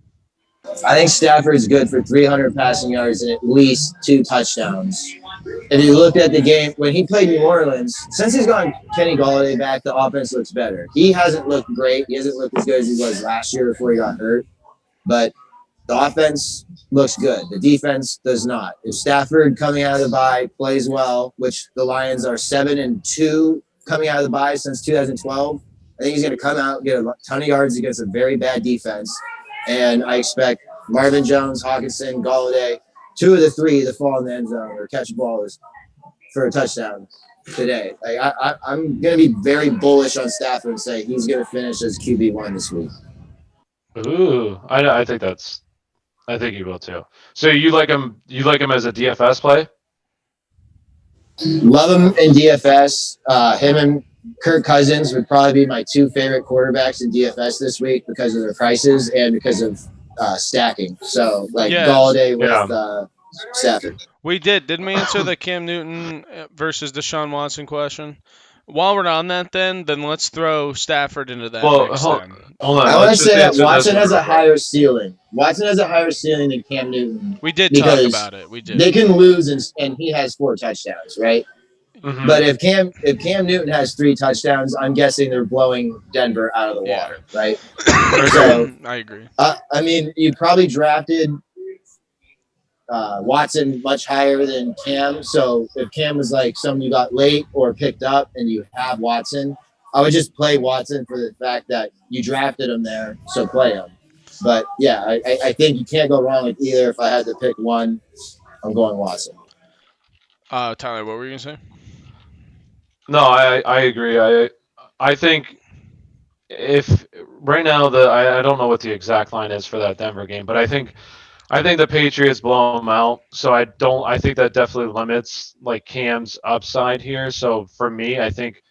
I think Stafford's good for 300 passing yards and at least 2 touchdowns. If you looked at the game when he played New Orleans, since he's gone Kenny Golladay back, the offense looks better. He hasn't looked great. He hasn't looked as good as he was last year before he got hurt. But the offense looks good. The defense does not. If Stafford coming out of the bye plays well, which the Lions are 7-2 coming out of the bye since 2012, I think he's going to come out and get a ton of yards against a very bad defense. And I expect Marvin Jones, Hawkinson, Golladay, 2 of the 3 to fall in the end zone or catch balls for a touchdown today. I'm going to be very bullish on Stafford and say he's going to finish as QB1 this week. Ooh, I think he will too. So you like him? You like him as a DFS play? Love him in DFS. Him and Kirk Cousins would probably be my 2 favorite quarterbacks in DFS this week because of their prices and because of stacking. So Golladay with Stafford. We didn't we answer the Cam Newton versus Deshaun Watson question? While we're on that, then let's throw Stafford into that mix. Hold on. I want to say that Watson has a higher ceiling. Watson has a higher ceiling than Cam Newton. We did talk about it. We did. They can lose, and he has 4 touchdowns, right? Mm-hmm. But if Cam Newton has 3 touchdowns, I'm guessing they're blowing Denver out of the water, right? So I agree. I mean, you probably drafted Watson much higher than Cam. So if Cam was like someone you got late or picked up and you have Watson, I would just play Watson for the fact that you drafted him there, so play him. But yeah, I think you can't go wrong with either. If I had to pick one, I'm going Watson. Tyler, what were you gonna say? No, I agree. I think if right now I don't know what the exact line is for that Denver game, but I think the Patriots blow them out. So I think that definitely limits like Cam's upside here. So for me, I think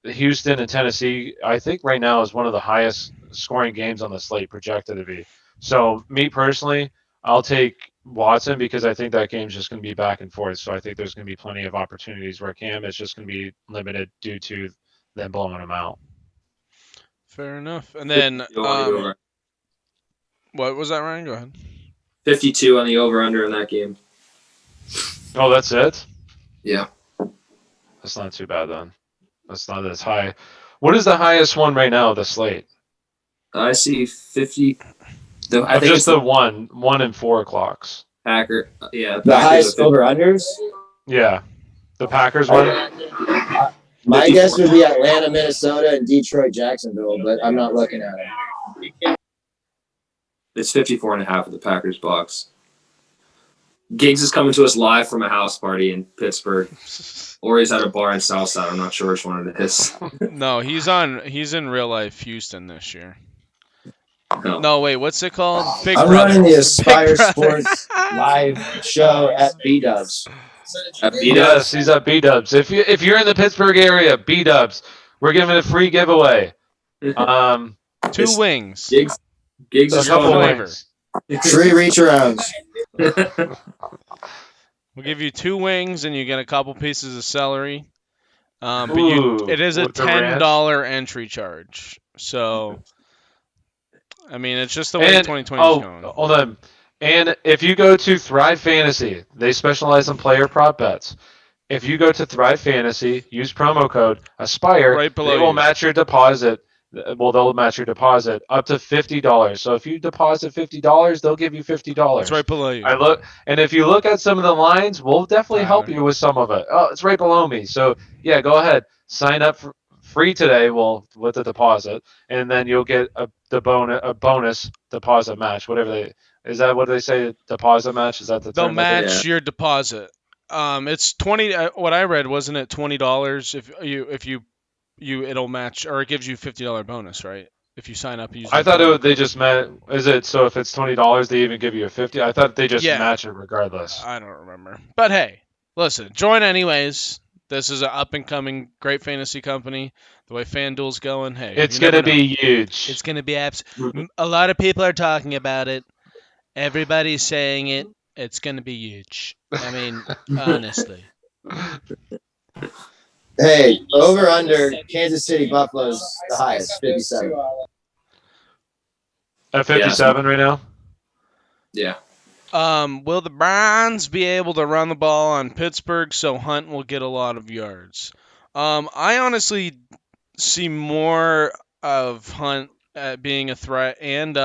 Houston and Tennessee, I think right now is one of the highest scoring games on the slate projected to be. So me personally, I'll take Watson because I think that game's just going to be back and forth. So I think there's going to be plenty of opportunities where Cam is just going to be limited due to them blowing him out. Fair enough. And then what was that, Ryan? Go ahead. 52 on the over-under in that game. Oh, that's it? Yeah. That's not too bad then. That's not as high. What is the highest one right now, the slate? I see 50. I think just the 1 and 4 o'clocks. Packer. Yeah. The highest over-unders? Yeah. The Packers one? My guess would be Atlanta, Minnesota, and Detroit, Jacksonville, but I'm not looking at it. It's 54.5 at the Packers box. Giggs is coming to us live from a house party in Pittsburgh. Or he's at a bar in Southside. I'm not sure which one it is. No, he's in real life Houston this year. No, wait, what's it called? I'm running the Aspire Sports live show at B-Dubs. Yes, he's at B-Dubs. If you're in the Pittsburgh area, B-Dubs, we're giving a free giveaway. 2 wings. Giggs a is couple going wings. 3 reach arounds. We'll give you 2 wings and you get a couple pieces of celery. But it is a $10 entry charge. So, I mean, it's just the way 2020 is going. Hold on. And if you go to Thrive Fantasy, they specialize in player prop bets. If you go to Thrive Fantasy, use promo code Aspire, Right they below will you. match your deposit. Well, they'll match your deposit up to $50. So if you deposit $50, they'll give you $50. It's right below you. I look, and if you look at some of the lines, we'll definitely help Tyler. you with some of it. Oh, it's right below me. So yeah, go ahead, sign up for free today. Well, with the deposit, and then you'll get a bonus deposit match. Whatever they is that what they say? Deposit match, is that the They'll term that they use? match your deposit. It's 20. What I read, wasn't it $20 if you it'll match, or it gives you $50 bonus, right? If you sign up using I the thought promo they code. just meant, is it so if it's $20 they even give you a 50? I thought they just Yeah, match it regardless. I don't remember. But hey, listen, join anyways. This is an up and coming great fantasy company. The way FanDuel's going, hey, It's you never gonna know. be huge. It's gonna be a lot of people are talking about it. Everybody's saying it. It's gonna be huge. I mean, honestly. Hey, over under Kansas City Buffalo's the highest, 57. At 57 right now. Yeah. Will the Browns be able to run the ball on Pittsburgh so Hunt will get a lot of yards? I honestly see more of Hunt being a threat, and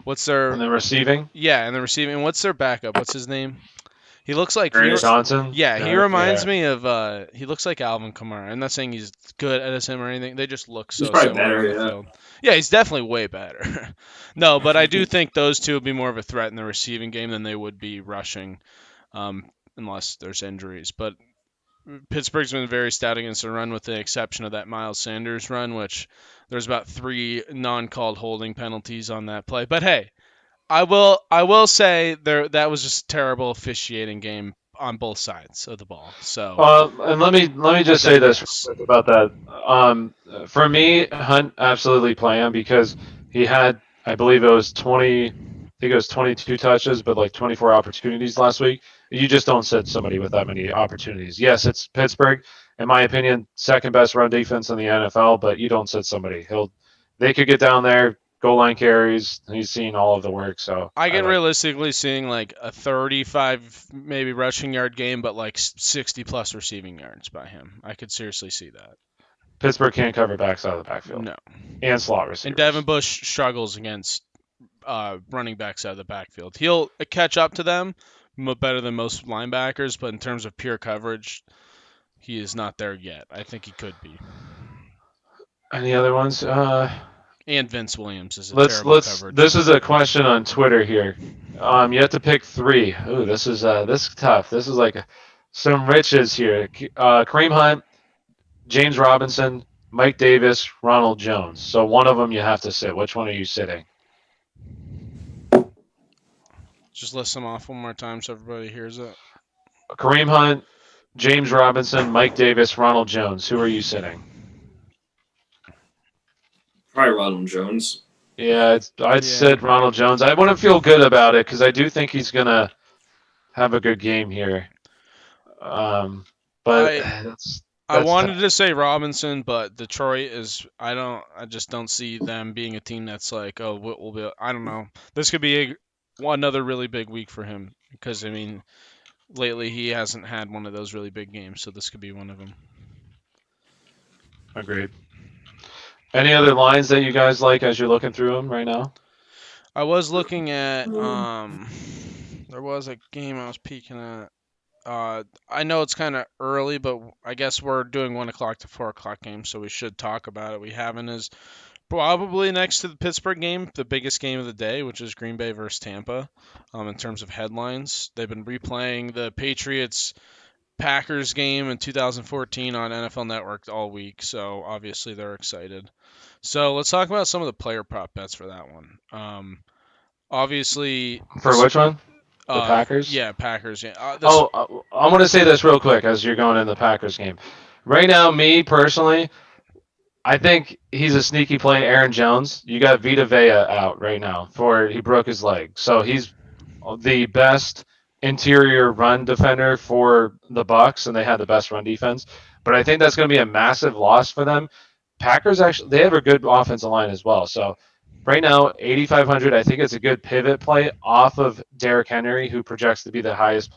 what's their And then receiving, and the receiving. What's their backup? What's his name? He looks like Ernest Johnson. yeah, he reminds Yeah. me of he looks like Alvin Kamara. I'm not saying he's good at him or anything. They just look so He's probably similar better, on the yeah. field. Yeah, he's definitely way better. No, but I do think those two will be more of a threat in the receiving game than they would be rushing, unless there's injuries. But Pittsburgh's been very stout against the run, with the exception of that Miles Sanders run, which there's about 3 non-called holding penalties on that play. But hey, I will say that was just a terrible officiating game on both sides of the ball. So And let me just say this real quick about that. For me, Hunt absolutely play him because he had, I believe it was 20, I think it was 22 touches, but like 24 opportunities last week. You just don't sit somebody with that many opportunities. Yes, it's Pittsburgh, in my opinion, second best run defense in the NFL, but you don't sit somebody. They could get down there, goal line carries. He's seen all of the work, so I get like. realistically seeing like a 35 maybe rushing yard game, but like 60 plus receiving yards by him. I could seriously see that. Pittsburgh can't cover backs out of the backfield No, and slot receivers. and Devin Bush struggles against running backs out of the backfield. He'll catch up to them better than most linebackers, but in terms of pure coverage, he is not there yet. I think he could be. Any other ones? And Vince Williams is a Let's terrible coverage. This is a question on Twitter here. You have to pick 3. Ooh, this is tough. This is like some riches here. Kareem Hunt, James Robinson, Mike Davis, Ronald Jones. So one of them you have to sit. Which one are you sitting? Just list them off one more time so everybody hears it. Kareem Hunt, James Robinson, Mike Davis, Ronald Jones. Who are you sitting? Probably Ronald Jones. Yeah, I'd sit Ronald Jones. I wouldn't feel good about it because I do think he's gonna have a good game here. But that's I wanted to say Robinson, but Detroit is. I just don't see them being a team that's like, oh, we'll be. I don't know. This could be another really big week for him because I mean, lately he hasn't had one of those really big games, so this could be one of them. Agreed. Any other lines that you guys like as you're looking through them right now? I was looking at there was a game I was peeking at. I know it's kind of early, but I guess we're doing 1 o'clock to 4 o'clock games, so we should talk about it. We haven't is probably next to the Pittsburgh game, the biggest game of the day, which is Green Bay versus Tampa. In terms of headlines, they've been replaying the Patriots Packers game in 2014 on NFL Network all week, so obviously they're excited. So let's talk about some of the player prop bets for that one. Obviously, For which one? The Packers? Yeah, Packers. Yeah. I want to say this real quick as you're going in the Packers game. Right now, me personally, I think he's a sneaky play. Aaron Jones. You got Vita Vea out right now he broke his leg, so he's the best interior run defender for the Bucs, and they had the best run defense. But I think that's going to be a massive loss for them. Packers they have a good offensive line as well. So right now, 8,500. I think it's a good pivot play off of Derrick Henry, who projects to be the highest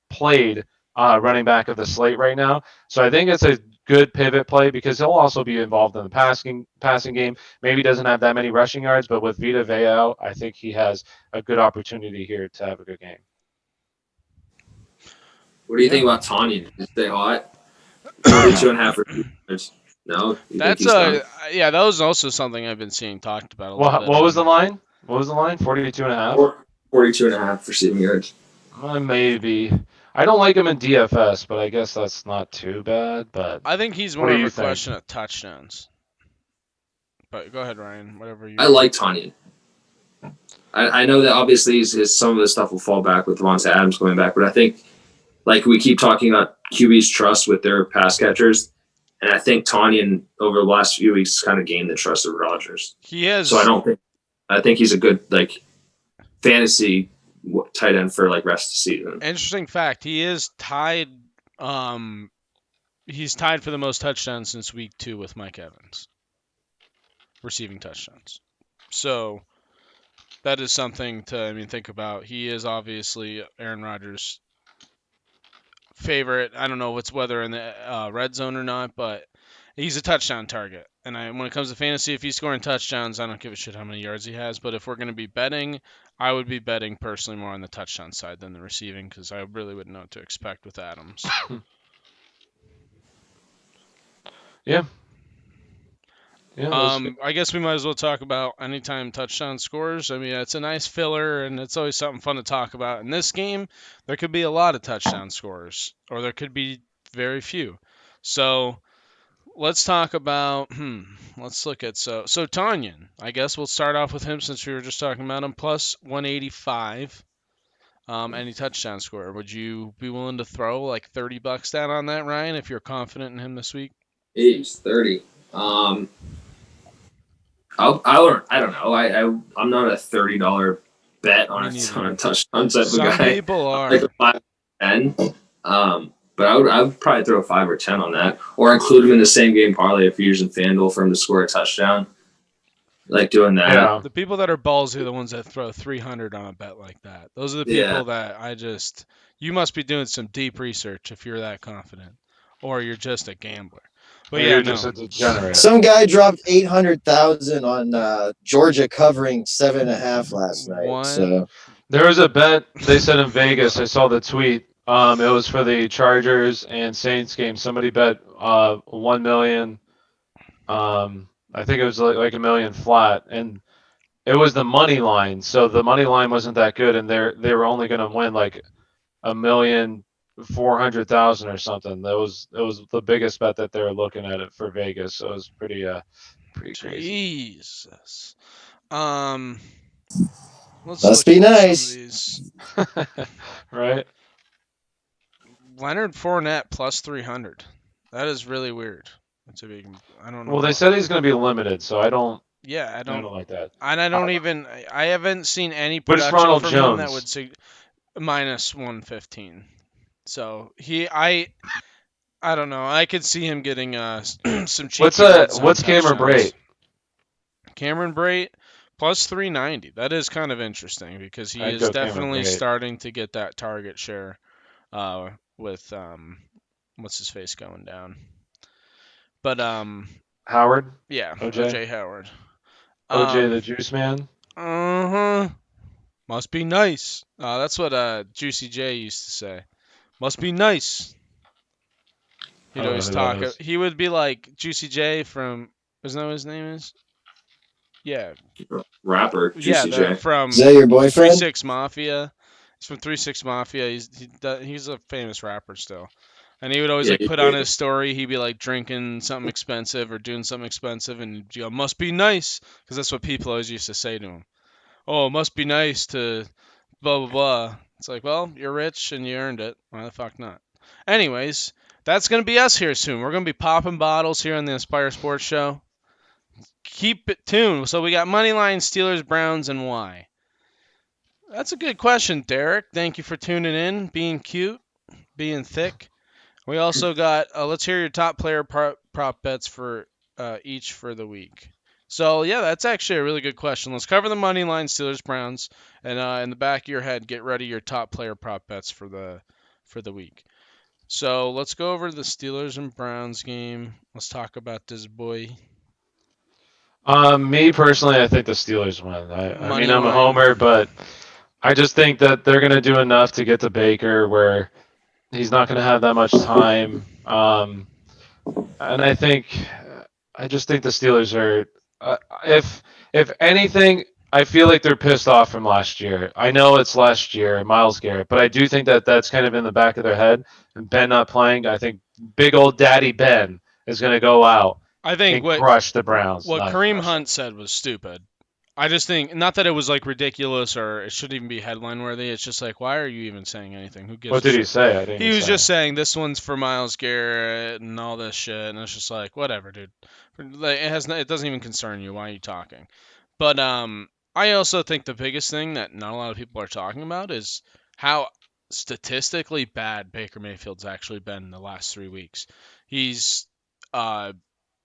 played running back of the slate right now. So I think it's a good pivot play because he'll also be involved in the passing game. Maybe doesn't have that many rushing yards, but with Vita Vea out, I think he has a good opportunity here to have a good game. What do you think about Tanya? Is they hot? 42.5 receivers. No, you think That's he's done? yeah, that was also something I've been seeing talked about a little Well, bit. what was the line? What was the line? 42.5? 42.5 receiving yards. Maybe. I don't like him in DFS, but I guess that's not too bad. But I think he's what more do of you a think? question of touchdowns. But go ahead, Ryan. Whatever you. I like Tanya. I know that obviously some of the stuff will fall back with Devontae Adams going back, but I think like we keep talking about QB's trust with their pass catchers, and I think Tanyan over the last few weeks kind of gained the trust of Rodgers. He has. So I think he's a good like fantasy tight end for like rest of the season. Interesting fact. He is tied. He's tied for the most touchdowns since week 2 with Mike Evans. Receiving touchdowns. So that is something to think about. He is obviously Aaron Rodgers' favorite. I don't know whether in the red zone or not, but he's a touchdown target. And when it comes to fantasy, if he's scoring touchdowns, I don't give a shit how many yards he has. But if we're going to be betting, I would be betting personally more on the touchdown side than the receiving because I really wouldn't know what to expect with Adams. Yeah. I guess we might as well talk about anytime touchdown scores. I mean, it's a nice filler, and it's always something fun to talk about. In this game, there could be a lot of touchdown scores, or there could be very few. So let's talk about. Let's look at so Tanyan. I guess we'll start off with him since we were just talking about him. Plus 185. Any touchdown score. Would you be willing to throw like $30 down on that, Ryan, if you're confident in him this week? He's 30. I don't know. I'm not a $30 bet on a touchdown type of guy. Some people are. Like a 5 or 10. But I would probably throw 5 or 10 on that, or include him in the same game parlay if you're using FanDuel for him to score a touchdown. Like doing that. Yeah. The people that are ballsy are the ones that throw 300 on a bet like that. Those are the people that you must be doing some deep research if you're that confident, or you're just a gambler. But yeah, you're just a degenerate. Some guy dropped 800,000 on Georgia covering 7.5 last night. What? So There was a bet they said in Vegas. I saw the tweet. It was for the Chargers and Saints game. Somebody bet 1 million. I think it was like $1 million flat, and it was the money line. So the money line wasn't that good, and they were only going to win like 1,400,000 or something. It was the biggest bet that they were looking at it for Vegas. So it was pretty crazy. Jesus. Must be nice. Right? Leonard Fournette plus 300. That is really weird. I don't know. Well, they said he's going to be limited, so I don't. Yeah, I don't like that. And I haven't seen any But it's production Ronald from Jones. him that would say minus 115. So I don't know. I could see him getting some cheap. What's Cameron Brate? Cameron Brate plus 390. That is kind of interesting because he is definitely starting to get that target share with what's his face going down. But Howard? Yeah, OJ? OJ Howard. OJ the Juice Man? Must be nice. That's what Juicy J used to say. Must be nice. He'd always talk. He would be like Juicy J from. Isn't that what his name is? Yeah. Rapper Juicy J. From is that your boyfriend? 3-6 Mafia. He's from 3-6 Mafia. He's a famous rapper still. And he would always put on his story. He'd be like drinking something expensive or doing something expensive, and he'd go, "Must be nice," because that's what people always used to say to him. Oh, it must be nice to blah blah blah. It's like, well, you're rich and you earned it. Why the fuck not? Anyways, that's gonna be us here soon. We're gonna be popping bottles here on the Inspire Sports Show. Keep it tuned. So we got Moneyline, Steelers, Browns, and why? That's a good question, Derek. Thank you for tuning in, being cute, being thick. We also got, let's hear your top player prop bets for each for the week. So, yeah, that's actually a really good question. Let's cover the money line, Steelers, Browns, and in the back of your head, get ready your top player prop bets for the week. So let's go over the Steelers and Browns game. Let's talk about this boy. Me personally, I think the Steelers win. I mean, Money I'm a line. homer, but I just think that they're going to do enough to get to Baker where he's not going to have that much time. And I just think the Steelers are, if anything, I feel like they're pissed off from last year. I know it's last year, Miles Garrett, but I do think that that's kind of in the back of their head. And Ben not playing, I think big old Daddy Ben is going to go out I think and crush the Browns. what Not Kareem crush them. Hunt said was stupid. I just think not that it was like ridiculous or it shouldn't even be headline worthy. It's just like, why are you even saying anything? Who gives What a did he shit? say? I didn't He even was say. just saying this one's for Miles Garrett and all this shit, and it's just like whatever, dude. Like, it doesn't even concern you. Why are you talking? But I also think the biggest thing that not a lot of people are talking about is how statistically bad Baker Mayfield's actually been in the last 3 weeks. He's uh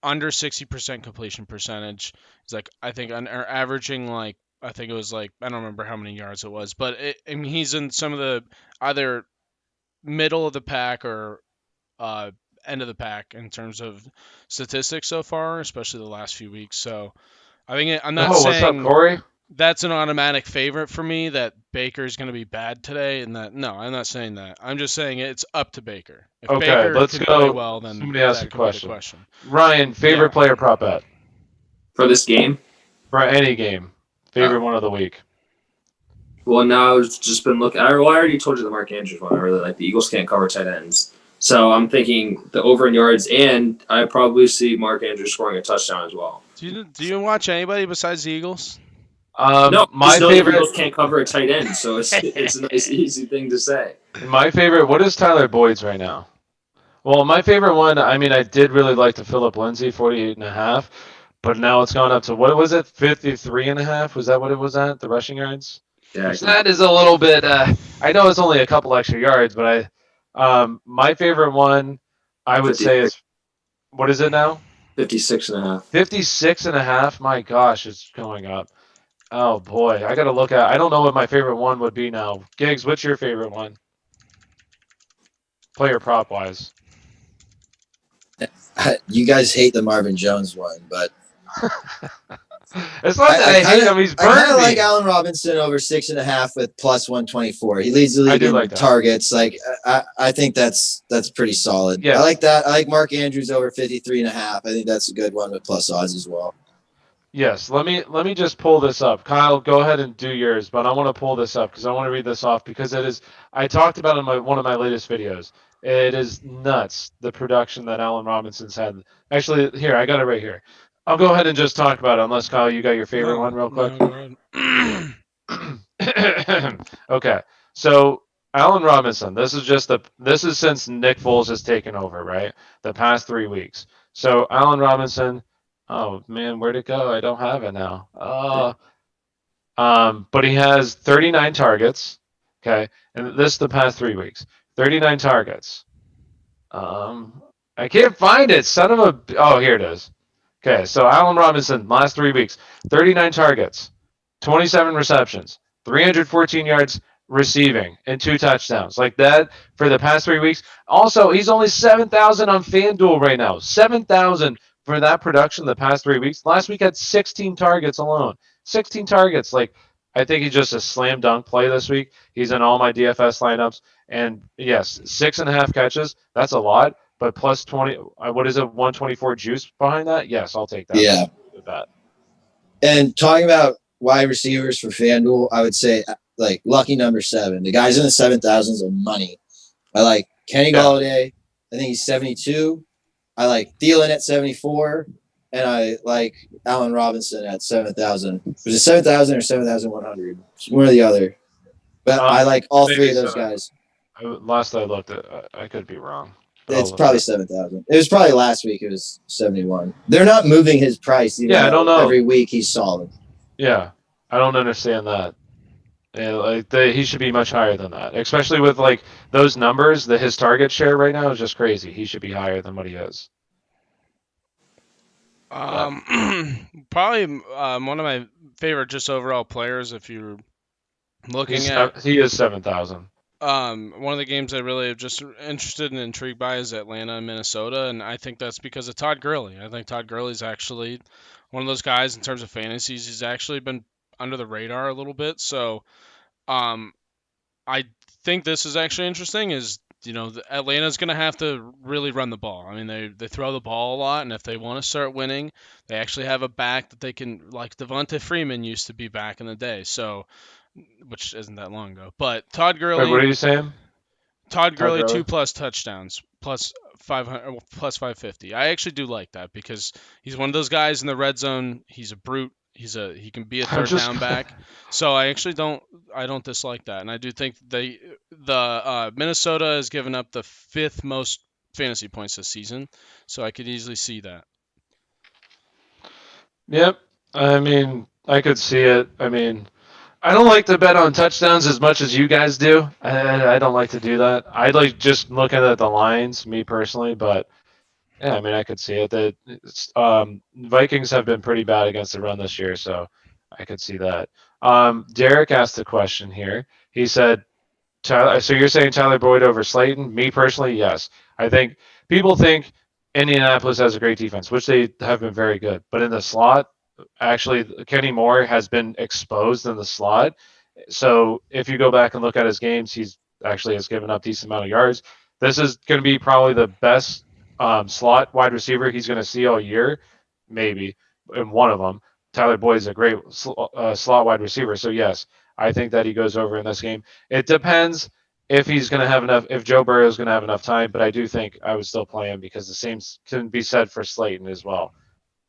under 60% completion percentage. He's like I think or averaging like I think it was like I don't remember how many yards it was, but I mean he's in some of the either middle of the pack or uh, end of the pack in terms of statistics so far, especially the last few weeks. So I think I'm not Oh, what's up, saying Corey? that's an automatic favorite for me that Baker's going to be bad today, and that no, I'm not saying that. I'm just saying it's up to Baker. If Okay, Baker let's could play go. well, then Somebody asked a that could be the question. question. Ryan, favorite Yeah. player prop bet For this game, for any game? Favorite one of the week? well, now I've just been looking. I already told you the Mark Andrews one. I really like the Eagles can't cover tight ends. So I'm thinking the over in yards, and I probably see Mark Andrews scoring a touchdown as well. Do you watch anybody besides the Eagles? No, My just know the favorite. Eagles can't cover a tight end, so it's a nice, easy thing to say. My favorite. What is Tyler Boyd's right now? Well, my favorite one. I mean, I did really like the Philip Lindsay 48.5, but now it's gone up to what was it? 53.5. Was that what it was at? The rushing yards. Yeah, Which that is a little bit. I know it's only a couple extra yards, but my favorite one, I would say is what is it now? 56.5. 56.5. My gosh, it's going up. Oh boy, I gotta look at. I don't know what my favorite one would be now. Gigs, what's your favorite one? Player prop wise. You guys hate the Marvin Jones one, but It's not that I hate him. He's I kind burned of me. like Allen Robinson over 6.5 with plus 124. He leads the I league do in like that. targets. Like I think that's pretty solid. Yes. I like that. I like Mark Andrews over 53.5. I think that's a good one with plus odds as well. Yes, let me just pull this up. Kyle, go ahead and do yours, but I want to pull this up because I want to read this off because it is. I talked about it in one of my latest videos. It is nuts the production that Allen Robinson's had. Actually, here I got it right here. I'll go ahead and just talk about it. Unless Kyle, you got your favorite one real quick. No, go ahead. Okay, so Allen Robinson. This is since Nick Foles has taken over, right? The past 3 weeks. So Allen Robinson. Oh man, where'd it go? I don't have it now. But he has 39 targets. Okay, and this the past 3 weeks. 39 targets. I can't find it. Son of a. Oh, here it is. Okay, so Allen Robinson, last 3 weeks, 39 targets, 27 receptions, 314 yards receiving, and 2 touchdowns. Like that for the past 3 weeks. Also, he's only 7,000 on FanDuel right now. 7,000 for that production the past 3 weeks. Last week had 16 targets alone. 16 targets. Like, I think he's just a slam dunk play this week. He's in all my DFS lineups. And yes, 6.5 catches. That's a lot. But plus 20, what is it, 124 juice behind that? Yes, I'll take that. Yeah. That. And talking about wide receivers for FanDuel, I would say like lucky number 7. The guys in the 7,000s of money. I like Kenny Galladay. I think he's 72. I like Thielen at 74. And I like Allen Robinson at 7,000. Was it 7,000 or 7,100? One or the other. But I like all three of those guys. Last I looked, I could be wrong. It's probably 7,000. It was probably last week. It was 71. They're not moving his price. Even I don't know. Every week he's solid. Yeah, I don't understand that. Yeah, he should be much higher than that, especially with like those numbers. His target share right now is just crazy. He should be higher than what he is. Probably one of my favorite just overall players. If you're looking He is 7,000. One of the games I really am just interested and intrigued by is Atlanta and Minnesota, and I think that's because of Todd Gurley. I think Todd Gurley's actually one of those guys in terms of fantasies. He's actually been under the radar a little bit, so um, I think this is actually interesting. Is Atlanta's going to have to really run the ball. I mean, they throw the ball a lot, and if they want to start winning, they actually have a back that they can, like Devonta Freeman used to be back in the day. So, which isn't that long ago. But Wait, what are you saying? Todd Todd Gurley Gurley? 2+ touchdowns plus 500 plus 550. I actually do like that because he's one of those guys in the red zone. He's a brute. He can be a I'm third just down back. So I don't dislike that, and I do think the Minnesota has given up the fifth most fantasy points this season. So I could easily see that. Yep. I mean, I could see it. I mean, I don't like to bet on touchdowns as much as you guys do. I don't like to do that. I like just looking at the lines, me personally. But yeah, I mean, I could see it. Vikings have been pretty bad against the run this year, so I could see that. Derek asked a question here. He said, Tyler, so you're saying Tyler Boyd over Slayton? Me personally, yes. I think people think Indianapolis has a great defense, which they have been very good. But in the slot, actually, Kenny Moore has been exposed in the slot. So if you go back and look at his games, he's actually has given up decent amount of yards. This is going to be probably the best slot wide receiver he's going to see all year, maybe, in one of them. Tyler Boyd is a great slot wide receiver. So yes, I think that he goes over in this game. It depends if he's going to have enough, if Joe Burrow is going to have enough time, but I do think I would still play him because the same can be said for Slayton as well.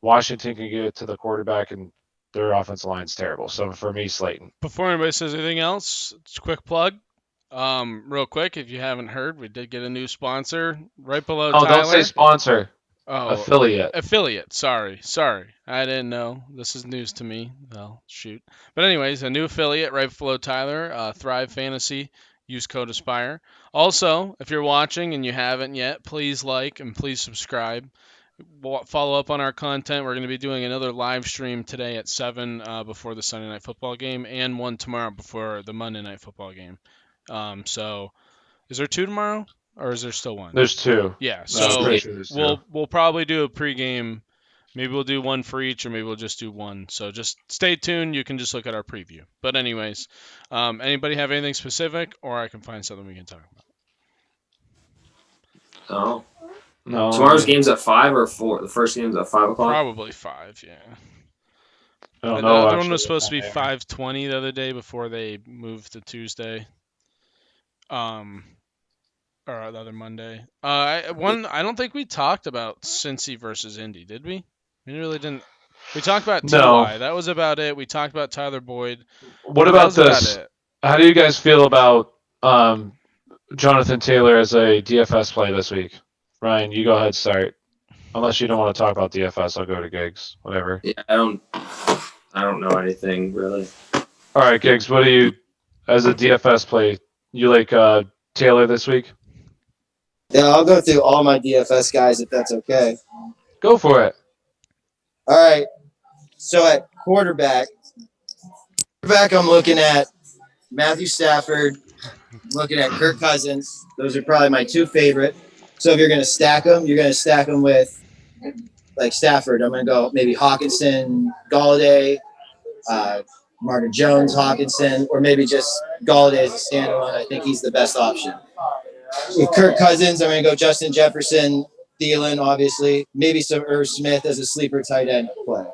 Washington can get to the quarterback, and their offensive line's terrible. So for me, Slayton. Before anybody says anything else, just a quick plug. Real quick, if you haven't heard, we did get a new sponsor right below Oh, Tyler. don't say sponsor. Oh, Affiliate. Affiliate. Sorry. I didn't know. This is news to me. Well, shoot. But anyways, a new affiliate right below Tyler, Thrive Fantasy. Use code ASPIRE. Also, if you're watching and you haven't yet, please like and please subscribe. Follow up on our content. We're going to be doing another live stream today at 7 before the Sunday Night Football game and one tomorrow before the Monday Night Football game. So, is there two tomorrow or is there still one? There's two. Yeah, No, I'm so pretty sure there's two. we'll probably do a pregame. Maybe we'll do one for each, or maybe we'll just do one. So just stay tuned. You can just look at our preview. But anyways, anybody have anything specific, or I can find something we can talk about. No. Tomorrow's game's at 5 or 4. The first game's at 5 o'clock. Probably 5. Yeah. I don't The know. other one was supposed to be 5:20 the other day before they moved to Tuesday. Or the other Monday. I don't think we talked about Cincy versus Indy, did we? We really didn't. We talked about T.Y. That was about it. We talked about Tyler Boyd. What about this? How do you guys feel about Jonathan Taylor as a DFS play this week? Ryan, you go ahead, start. Unless you don't want to talk about DFS, I'll go to Giggs. Whatever. Yeah, I don't know anything really. All right, Giggs. What do you, as a DFS play, you like Taylor this week? Yeah, I'll go through all my DFS guys if that's okay. Go for it. All right. So at quarterback, I'm looking at Matthew Stafford. I'm looking at Kirk Cousins. Those are probably my two favorite. So if you're going to stack them, you're going to stack them with, like Stafford. I'm going to go maybe Hawkinson, Galladay, Martin Jones, Hawkinson, or maybe just Galladay as a standalone. I think he's the best option. With Kirk Cousins, I'm going to go Justin Jefferson, Thielen, obviously. Maybe some Irv Smith as a sleeper tight end play.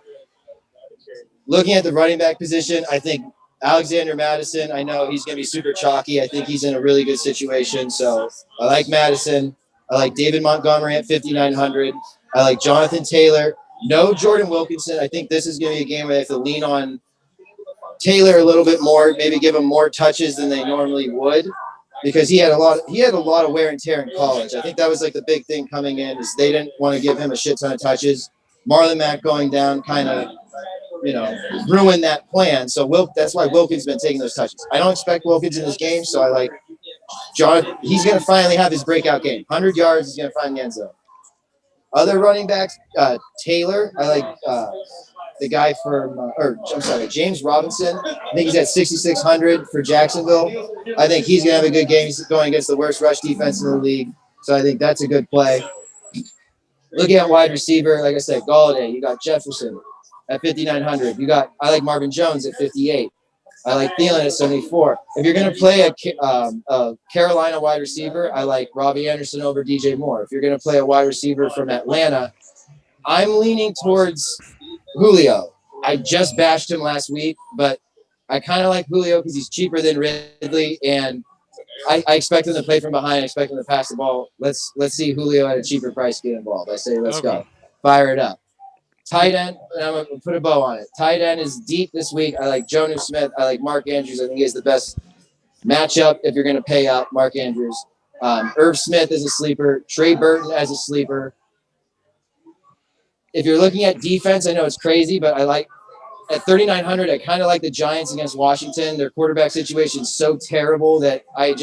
Looking at the running back position, I think Alexander Madison, I know he's going to be super chalky. I think he's in a really good situation. So I like Madison. I like David Montgomery at 5,900. I like Jonathan Taylor. No Jordan Wilkinson. I think this is going to be a game where they have to lean on Taylor a little bit more, maybe give him more touches than they normally would, because he had a lot of wear and tear in college. I think that was like the big thing coming in, is they didn't want to give him a shit ton of touches. Marlon Mack going down kind of, ruined that plan. So that's why Wilkins been taking those touches. I don't expect Wilkins in this game, so I like John. He's going to finally have his breakout game. 100 yards, he's going to find the end zone. Other running backs, Taylor. I like the guy from, James Robinson. I think he's at 6,600 for Jacksonville. I think he's going to have a good game. He's going against the worst rush defense in the league. So I think that's a good play. Looking at wide receiver, like I said, Galladay, you got Jefferson at 5,900. I like Marvin Jones at 58. I like Thielen at 74. If you're going to play a Carolina wide receiver, I like Robbie Anderson over DJ Moore. If you're going to play a wide receiver from Atlanta, I'm leaning towards Julio. I just bashed him last week, but I kind of like Julio because he's cheaper than Ridley, and I expect him to play from behind. I expect him to pass the ball. Let's see Julio at a cheaper price get involved. I say let's go. Fire it up. Tight end, and I'm going to put a bow on it. Tight end is deep this week. I like Jonnu Smith. I like Mark Andrews. I think he has the best matchup if you're going to pay up Mark Andrews. Irv Smith is a sleeper. Trey Burton as a sleeper. If you're looking at defense, I know it's crazy, but I like at 3,900, I kind of like the Giants against Washington. Their quarterback situation is so terrible that I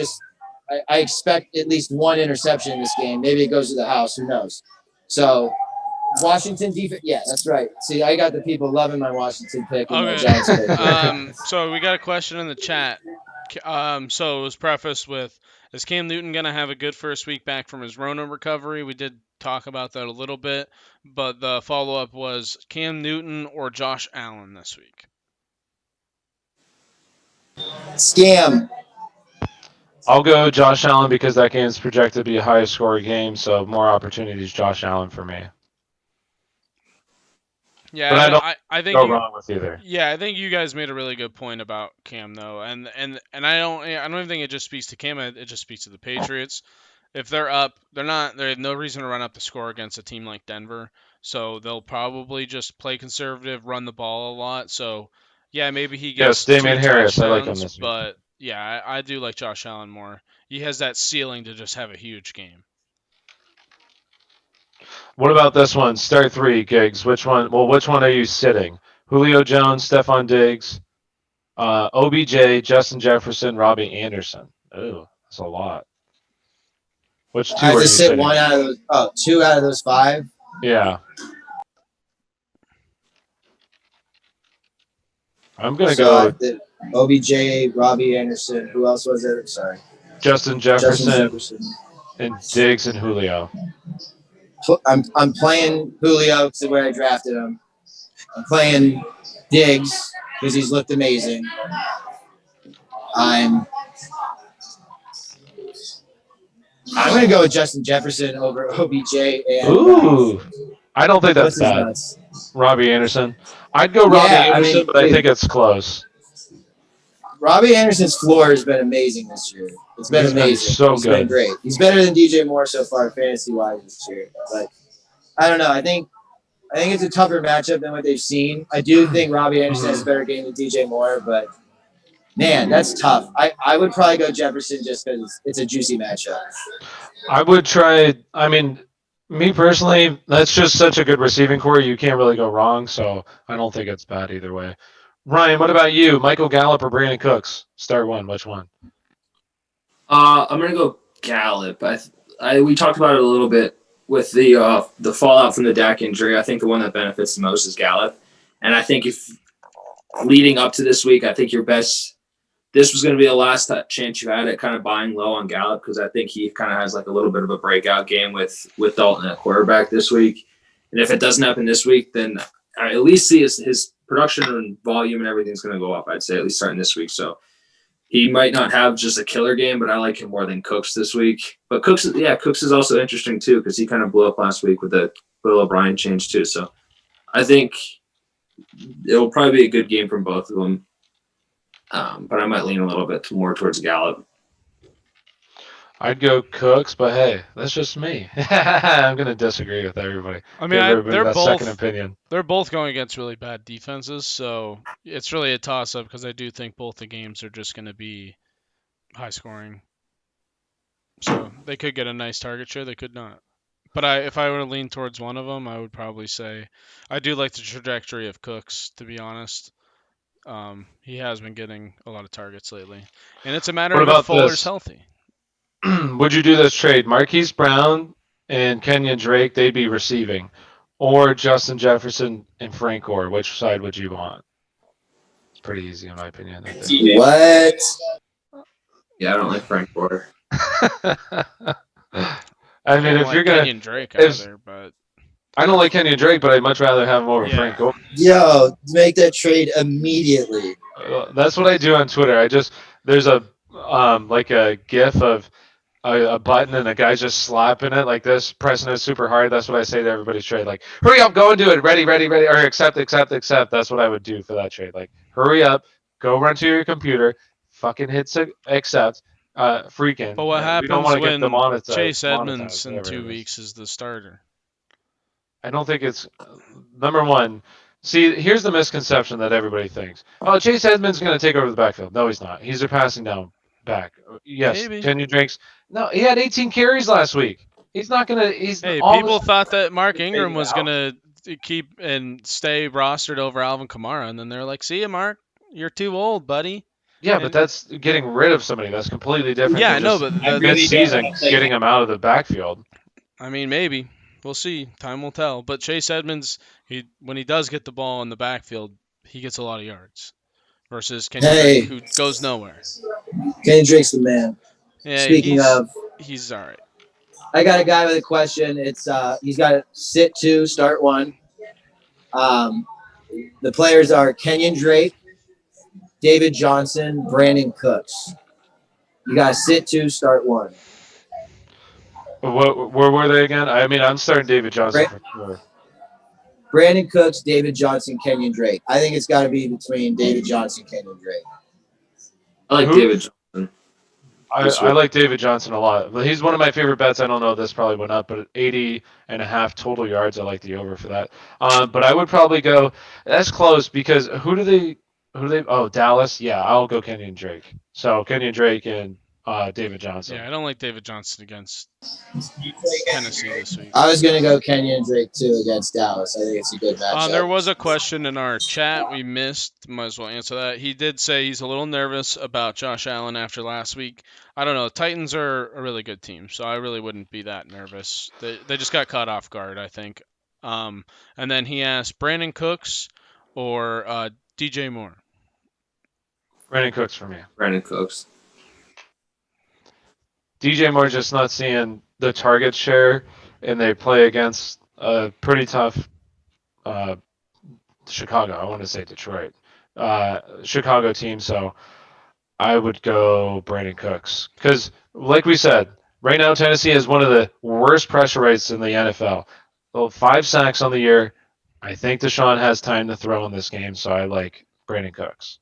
expect at least one interception in this game. Maybe it goes to the house. Who knows? So Washington defense. Yeah, that's right. See, I got the people loving my Washington pick and my Giants pick. So we got a question in the chat. So it was prefaced with, is Cam Newton going to have a good first week back from his Rona recovery? We did talk about that a little bit, but the follow-up was Cam Newton or Josh Allen this week? Scam. I'll go Josh Allen because that game is projected to be a higher scoring game, so more opportunities Josh Allen for me. Yeah, but I think go wrong with either. Yeah, I think you guys made a really good point about Cam though, and I don't even think it just speaks to Cam. It just speaks to the Patriots. If they're up, they have no reason to run up the score against a team like Denver. So they'll probably just play conservative, run the ball a lot. So yeah, maybe he gets Damian Harris. touchdowns, I like him this week. But yeah, I do like Josh Allen more. He has that ceiling to just have a huge game. What about this one? Start three, Giggs. Which one? Well, which one are you sitting? Julio Jones, Stephon Diggs, OBJ, Justin Jefferson, Robbie Anderson. Oh, that's a lot. Which two I are you just sit sitting? one out of those. Oh, 2 out of those 5. Yeah. I'm gonna go OBJ, Robbie Anderson. Who else was there? Sorry. Justin Jefferson and Diggs and Julio. I'm playing Julio because the way I drafted him. I'm playing Diggs because he's looked amazing. I'm going to go with Justin Jefferson over OBJ. And Ooh, I don't think that's bad. Robbie Anderson. I'd go Robbie Anderson, but I think it's close. Robbie Anderson's floor has been amazing this year. It's been amazing. He's been great. He's better than DJ Moore so far, fantasy-wise, this year. But I don't know. I think it's a tougher matchup than what they've seen. I do think Robbie Anderson has a better game than DJ Moore, but man, that's tough. I would probably go Jefferson just because it's a juicy matchup. I would try. I mean, me personally, that's just such a good receiving core. You can't really go wrong, so I don't think it's bad either way. Ryan, what about you? Michael Gallup or Brandon Cooks? Start one. Which one? I'm gonna go Gallup. We talked about it a little bit with the fallout from the Dak injury. I think the one that benefits the most is Gallup, and I think if leading up to this week, I think your best. This was going to be the last chance you had at kind of buying low on Gallup because I think he kind of has like a little bit of a breakout game with Dalton at quarterback this week. And if it doesn't happen this week, then I at least see his production and volume and everything's going to go up, I'd say, at least starting this week. So he might not have just a killer game, but I like him more than Cooks this week. But Cooks is also interesting too because he kind of blew up last week with the Bill O'Brien change too. So I think it'll probably be a good game from both of them. But I might lean a little bit more towards Gallup. I'd go Cooks, but hey, that's just me. I'm going to disagree with everybody. I mean, they're both second opinion. They're both going against really bad defenses, so it's really a toss-up because I do think both the games are just going to be high scoring. So they could get a nice target share, they could not. But if I were to lean towards one of them, I would probably say I do like the trajectory of Cooks, to be honest. He has been getting a lot of targets lately. And it's a matter of if Fuller's healthy. Would you do this trade? Marquise Brown and Kenyon Drake, they'd be receiving. or Justin Jefferson and Frank Gore. Which side would you want? It's pretty easy in my opinion. I think. What? Yeah, I don't like Frank Gore. I mean, don't if like you're gonna, Kenyon Drake if either, but I don't like Kenyon Drake, but I'd much rather have him over Yeah. Frank Gore. Yo, make that trade immediately. That's what I do on Twitter. There's a like a GIF of a button and a guy just slapping it like this, pressing it super hard. That's what I say to everybody's trade. Like, hurry up, go and do it. Ready, ready, ready, or accept, accept, accept. That's what I would do for that trade. Like, hurry up, go run to your computer, fucking hit accept. Freaking. But what We don't happens want to get when demonetized. Chase Edmonds monetized, in whatever 2 it is. weeks is the starter? I don't think it's number one. See, here's the misconception that everybody thinks. Oh, Chase Edmonds is going to take over the backfield. No, he's not. He's a passing down back. Yes, Maybe. Kenyon Drake's. No, he had 18 carries last week. He's not going to. He's Hey, all people this- thought that Mark Ingram fading was out. going to keep and stay rostered over Alvin Kamara, and then they're like, see you, Mark. You're too old, buddy. Yeah, but that's getting rid of somebody. That's completely different. Yeah, I than know, just but mid-season getting him out of the backfield. I mean, maybe. We'll see. Time will tell. But Chase Edmonds, when he does get the ball in the backfield, he gets a lot of yards. Versus Kenyon Hey. Drake, who goes nowhere. Kenny Drake's the man. Yeah, Speaking of, he's all right. I got a guy with a question. It's he's got to sit 2, start 1. The players are Kenyon Drake, David Johnson, Brandon Cooks. You got to sit 2, start 1. Where were they again? I mean, I'm starting David Johnson Right. for sure. Brandon Cooks, David Johnson, Kenyon Drake. I think it's got to be between David Johnson, Kenyon Drake. I like Who? David Johnson. I like David Johnson a lot. But he's one of my favorite bets. I don't know if this probably went up, but at 80.5 total yards, I like the over for that. But I would probably go. That's close because who do they? Oh, Dallas. Yeah, I'll go Kenyon Drake. So Kenyon Drake and David Johnson. Yeah, I don't like David Johnson against Tennessee this week. I was going to go Kenyon Drake, too, against Dallas. I think it's a good matchup. There was a question in our chat we missed. Might as well answer that. He did say he's a little nervous about Josh Allen after last week. I don't know. Titans are a really good team, so I really wouldn't be that nervous. They just got caught off guard, I think. And then he asked Brandon Cooks or DJ Moore. Brandon Cooks for me. Brandon Cooks. DJ Moore just not seeing the target share, and they play against a pretty tough Chicago. I want to say Detroit. Chicago team. So I would go Brandon Cooks because, like we said, right now Tennessee has one of the worst pressure rates in the NFL. 5 sacks on the year. I think Deshaun has time to throw in this game, so I like Brandon Cooks.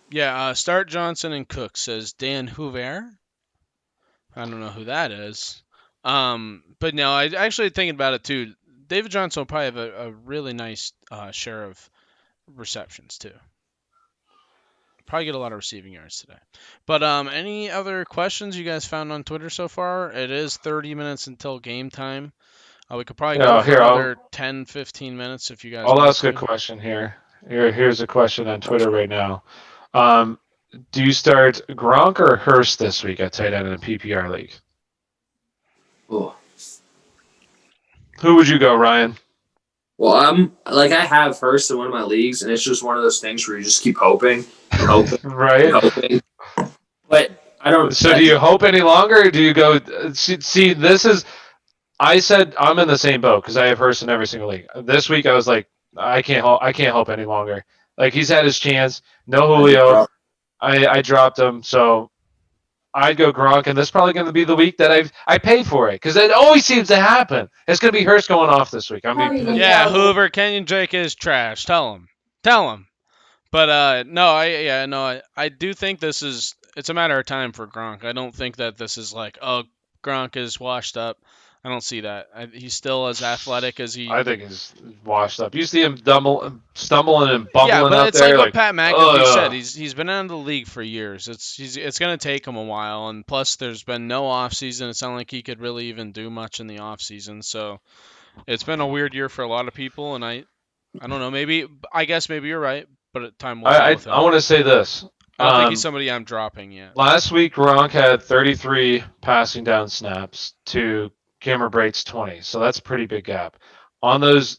Yeah, start Johnson and Cook, says Dan Hoover. I don't know who that is. But no, I actually thinking about it too. David Johnson will probably have a really nice share of receptions too. Probably get a lot of receiving yards today. But any other questions you guys found on Twitter so far? It is 30 minutes until game time. We could probably go for another 10, 15 minutes if you guys I'll want ask to. a question here. Here's a question on Twitter right now. Do you start Gronk or Hurst this week at tight end in a PPR league? Oh. Who would you go, Ryan? Well, I have Hurst in one of my leagues, and it's just one of those things where you just keep hoping, and hoping, Right. and hoping. But I don't. So do you hope any longer, or do you go? See, this is. I said I'm in the same boat because I have Hurst in every single league. This week I was like, I can't hope any longer. Like he's had his chance. No Julio. I dropped him, so I'd go Gronk, and this is probably going to be the week that I pay for it because it always seems to happen. It's going to be Hurst going off this week. Yeah, Hoover, Kenyon Drake is trash. Tell him. But no, I do think it's a matter of time for Gronk. I don't think that this is like, oh, Gronk is washed up. I don't see that. He's still as athletic as he. I think he's washed up. You see him stumbling and bumbling yeah, but out it's there. like what Pat McAfee said. He's been out of the league for years. It's going to take him a while, and plus there's been no off season. It's not like he could really even do much in the off season. So it's been a weird year for a lot of people, and I don't know. I guess maybe you're right, but time will tell. I want to say this. I don't think he's somebody I'm dropping yet. Last week, Gronk had 33 passing down snaps to Cameron Brate's 20, so that's a pretty big gap. On those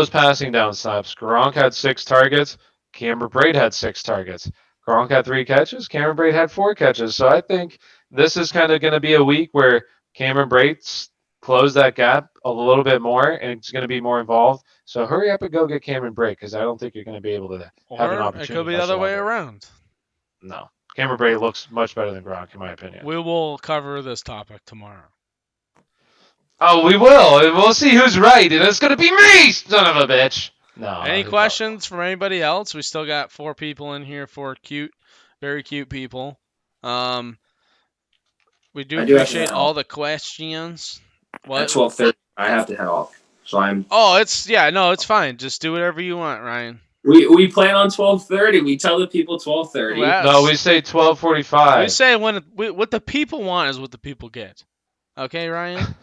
passing down snaps, Gronk had 6 targets. Cameron Braid had 6 targets. Gronk had 3 catches. Cameron Braid had 4 catches. So I think this is kind of going to be a week where Cameron Braid's close that gap a little bit more, and it's going to be more involved. So hurry up and go get Cameron Braid because I don't think you're going to be able to have an Or it could opportunity. be the other way around. No, Cameron Braid looks much better than Gronk in my opinion. We will cover this topic tomorrow. Oh, we will. We'll see who's right, and it's going to be me, son of a bitch. No. Any questions from anybody else? We still got 4 people in here, 4 cute, very cute people. We do appreciate all the questions. What? At 12:30, I have to head off. So I'm. Oh, it's fine. Just do whatever you want, Ryan. We plan on 12:30. We tell the people 12:30. Yes. No, we say 12:45. We say what the people want is what the people get. Okay, Ryan?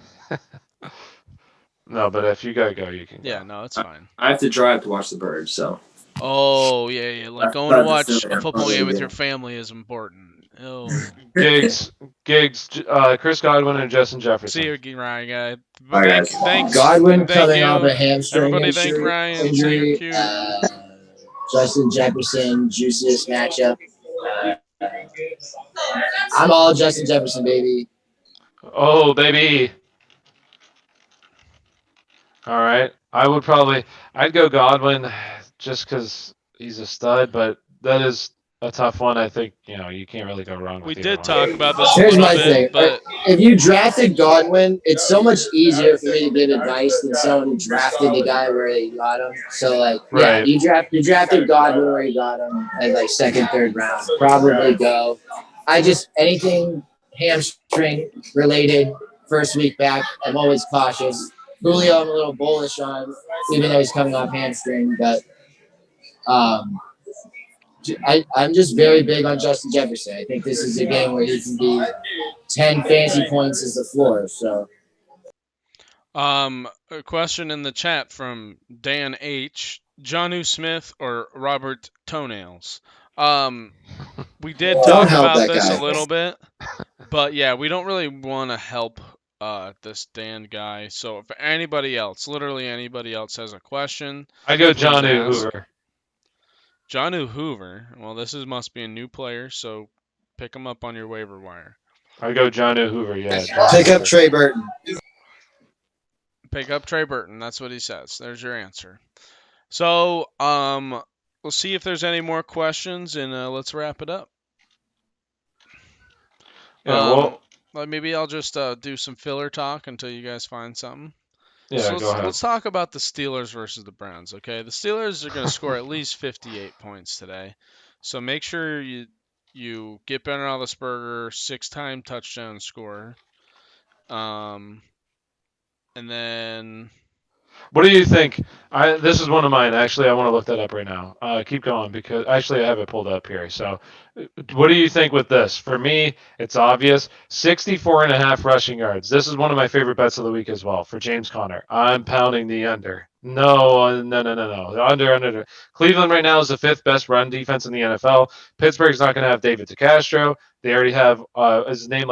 No, but if you gotta go, you can go. Yeah, no, it's fine. I have to drive to watch the birds, so. Oh, yeah. Like going to watch a football game with your family is important. Oh. Gigs, Chris Godwin and Justin Jefferson. See you, Ryan, guy. All right, Thanks. Godwin Thank coming you. off a hamstring Everybody thank Ryan. So you're injury. cute. Justin Jefferson, juiciest matchup. I'm all Justin Jefferson, baby. Oh, baby. All right. I'd go Godwin just because he's a stud, but that is a tough one. I think, you can't really go wrong with We either did one. talk about this Here's a little my bit, thing. but If you drafted Godwin, it's so much easier for me to give advice than someone who drafted the guy where they got him. So, Right. you drafted Godwin where you got him at second, third round. Probably go. Anything hamstring related, first week back, I'm always cautious. Julio, I'm a little bullish on, even though he's coming off hamstring. But I'm just very big on Justin Jefferson. I think this is a game where he can be 10 fantasy points as the floor. So, a question in the chat from Dan H. Jonnu Smith or Robert Toenails? We did talk about this a little bit, but yeah, we don't really want to help this Dan guy. So if anybody else, literally anybody else, has a question, I go please Jonnu ask. Hoover. Jonnu Hoover. Well, this must be a new player, so pick him up on your waiver wire. I go Jonnu Hoover. Yeah. pick up Trey Burton. Pick up Trey Burton. That's what he says. There's your answer. So, we'll see if there's any more questions, and let's wrap it up. Yeah. Maybe I'll just do some filler talk until you guys find something. Yeah. So Go ahead. let's talk about the Steelers versus the Browns, okay? The Steelers are going to score at least 58 points today. So make sure you get Ben Roethlisberger, 6-time touchdown scorer. And then What do you think? This is one of mine. Actually, I want to look that up right now. Keep going because actually I have it pulled up here. So, what do you think with this? For me, it's obvious. 64.5 rushing yards. This is one of my favorite bets of the week as well for James Conner. I'm pounding the under. No. Under. Cleveland right now is the 5th best run defense in the NFL. Pittsburgh's not going to have David DeCastro. They already have his name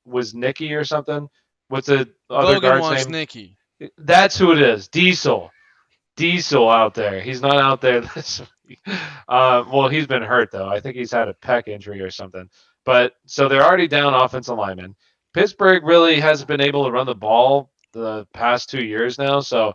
was Nicky or something. What's the other Logan guard's name? Nicky. That's who it is. Diesel out there. He's not out there this week. Well, he's been hurt though. I think he's had a pec injury or something. But so they're already down offensive linemen. Pittsburgh really hasn't been able to run the ball the past 2 years now. So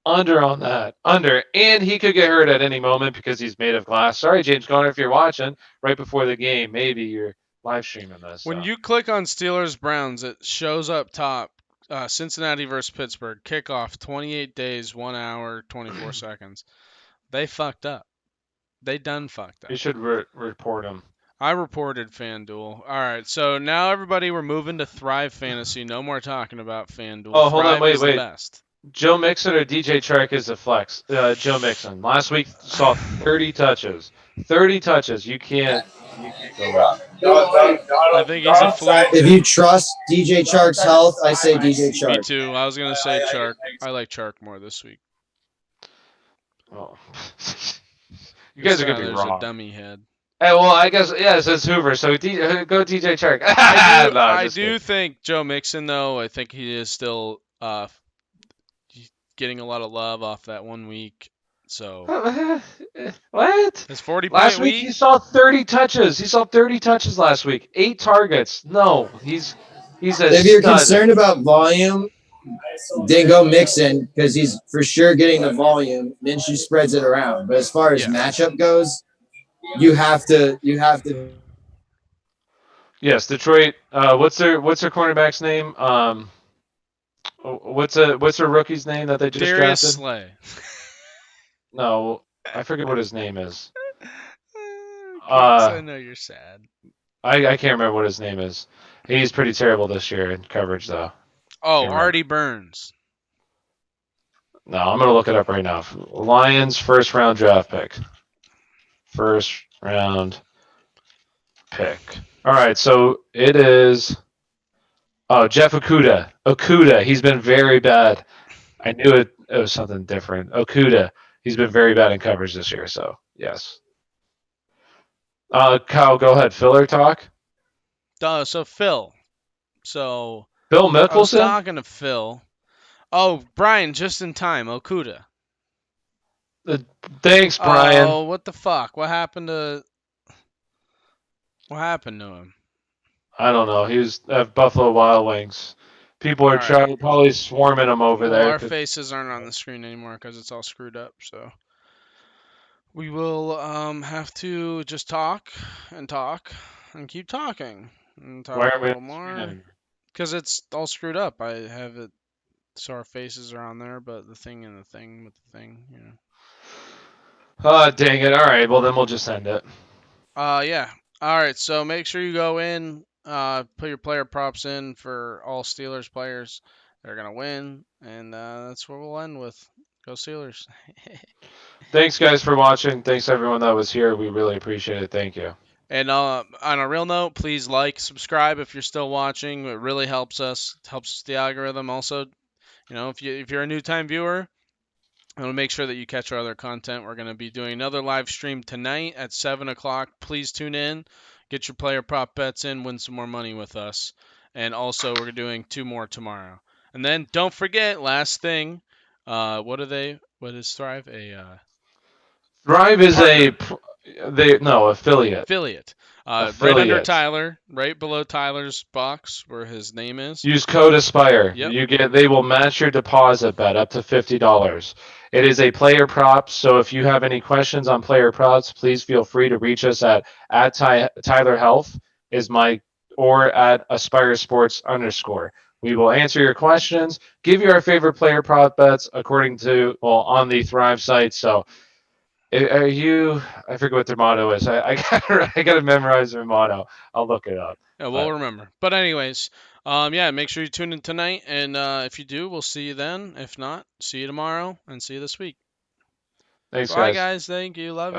under on that. Under. And he could get hurt at any moment because he's made of glass. Sorry, James Conner, if you're watching right before the game, maybe you're live streaming this. When you click on Steelers Browns, it shows up top. Cincinnati versus Pittsburgh. Kickoff 28 days, 1 hour, 24 seconds. They fucked up. They done fucked up. You should report them. I reported FanDuel. All right, so now everybody, we're moving to Thrive Fantasy. No more talking about FanDuel. Oh, hold on, Thrive wait. is the best. Joe Mixon or DJ Chark is a flex. Joe Mixon. Last week saw 30 touches. 30 touches. You can't go wrong. I think he's a fluke. If you trust DJ Chark's health, I say DJ Chark. Me too. I was going to say Chark. I like Chark more this week. Oh. You guys are going to be There's wrong. a dummy head. Hey, well, I guess, yes, it's Hoover, so go DJ Chark. I do think Joe Mixon, though, I think he is still getting a lot of love off that 1 week. So What? his 40 Last point week week. he saw 30 touches. He saw 30 touches last week. 8 targets. No, he's a If you're stud. concerned about volume, then go Mixon because he's for sure getting the volume. Minshew spreads it around. But as far as Yeah. matchup goes, you have to Yes, Detroit. What's their cornerback's name? What's their rookie's name that they just Darius drafted? Slay. No, I forget what his name is. Chris, I know you're sad. I can't remember what his name is. He's pretty terrible this year in coverage, though. Oh, Can't remember. Artie Burns. No, I'm gonna look it up right now. Lions first round draft pick. First round pick. All right, so it is. Oh, Jeff Okuda. Okuda. He's been very bad. I knew it was something different. Okuda. He's been very bad in coverage this year. So yes. Kyle, go ahead. Filler talk. So Phil. So Bill I was Mickelson. talking to Phil. Oh, Brian, just in time. Okuda. Thanks, Brian. Oh, what the fuck? What happened to him? I don't know. He was at Buffalo Wild Wings. People are All right. probably swarming him over Well, there. our faces aren't on the screen anymore because it's all screwed up. So we will have to just talk and keep talking and talk Why a aren't we little on the screen more anymore? because it's all screwed up. I have it so our faces are on there, but the thing with the thing, you know. Oh, dang it. All right. Well, then we'll just end it. Yeah. All right. So make sure you go in, put your player props in for all Steelers players. They're gonna win, and that's what we'll end with. Go Steelers. Thanks, guys, for watching. Thanks, everyone that was here. We really appreciate it. Thank you. And on a real note, please like, subscribe if you're still watching. It really helps us. It helps the algorithm. Also, you know, if you're a new time viewer, I want to make sure that you catch our other content. We're going to be doing another live stream tonight at 7 o'clock. Please tune in. Get your player prop bets in. Win some more money with us. And also, we're doing 2 more tomorrow. And then don't forget, last thing, what is Thrive? Thrive is Partner. affiliate. Affiliate. Right under Affiliate. Tyler, right below Tyler's box where his name is. Use code Aspire. Yep. They will match your deposit bet up to $50. It is a player prop, so if you have any questions on player props, please feel free to reach us at Tyler Health or at Aspire Sports _. We will answer your questions, give you our favorite player prop bets on the Thrive site. So I forget what their motto is. I gotta memorize their motto. I'll look it up. Yeah, we'll remember. But anyways, make sure you tune in tonight, and if you do, we'll see you then. If not, see you tomorrow, and see you this week. Thanks, Bye, guys. guys. Thank you. Love you.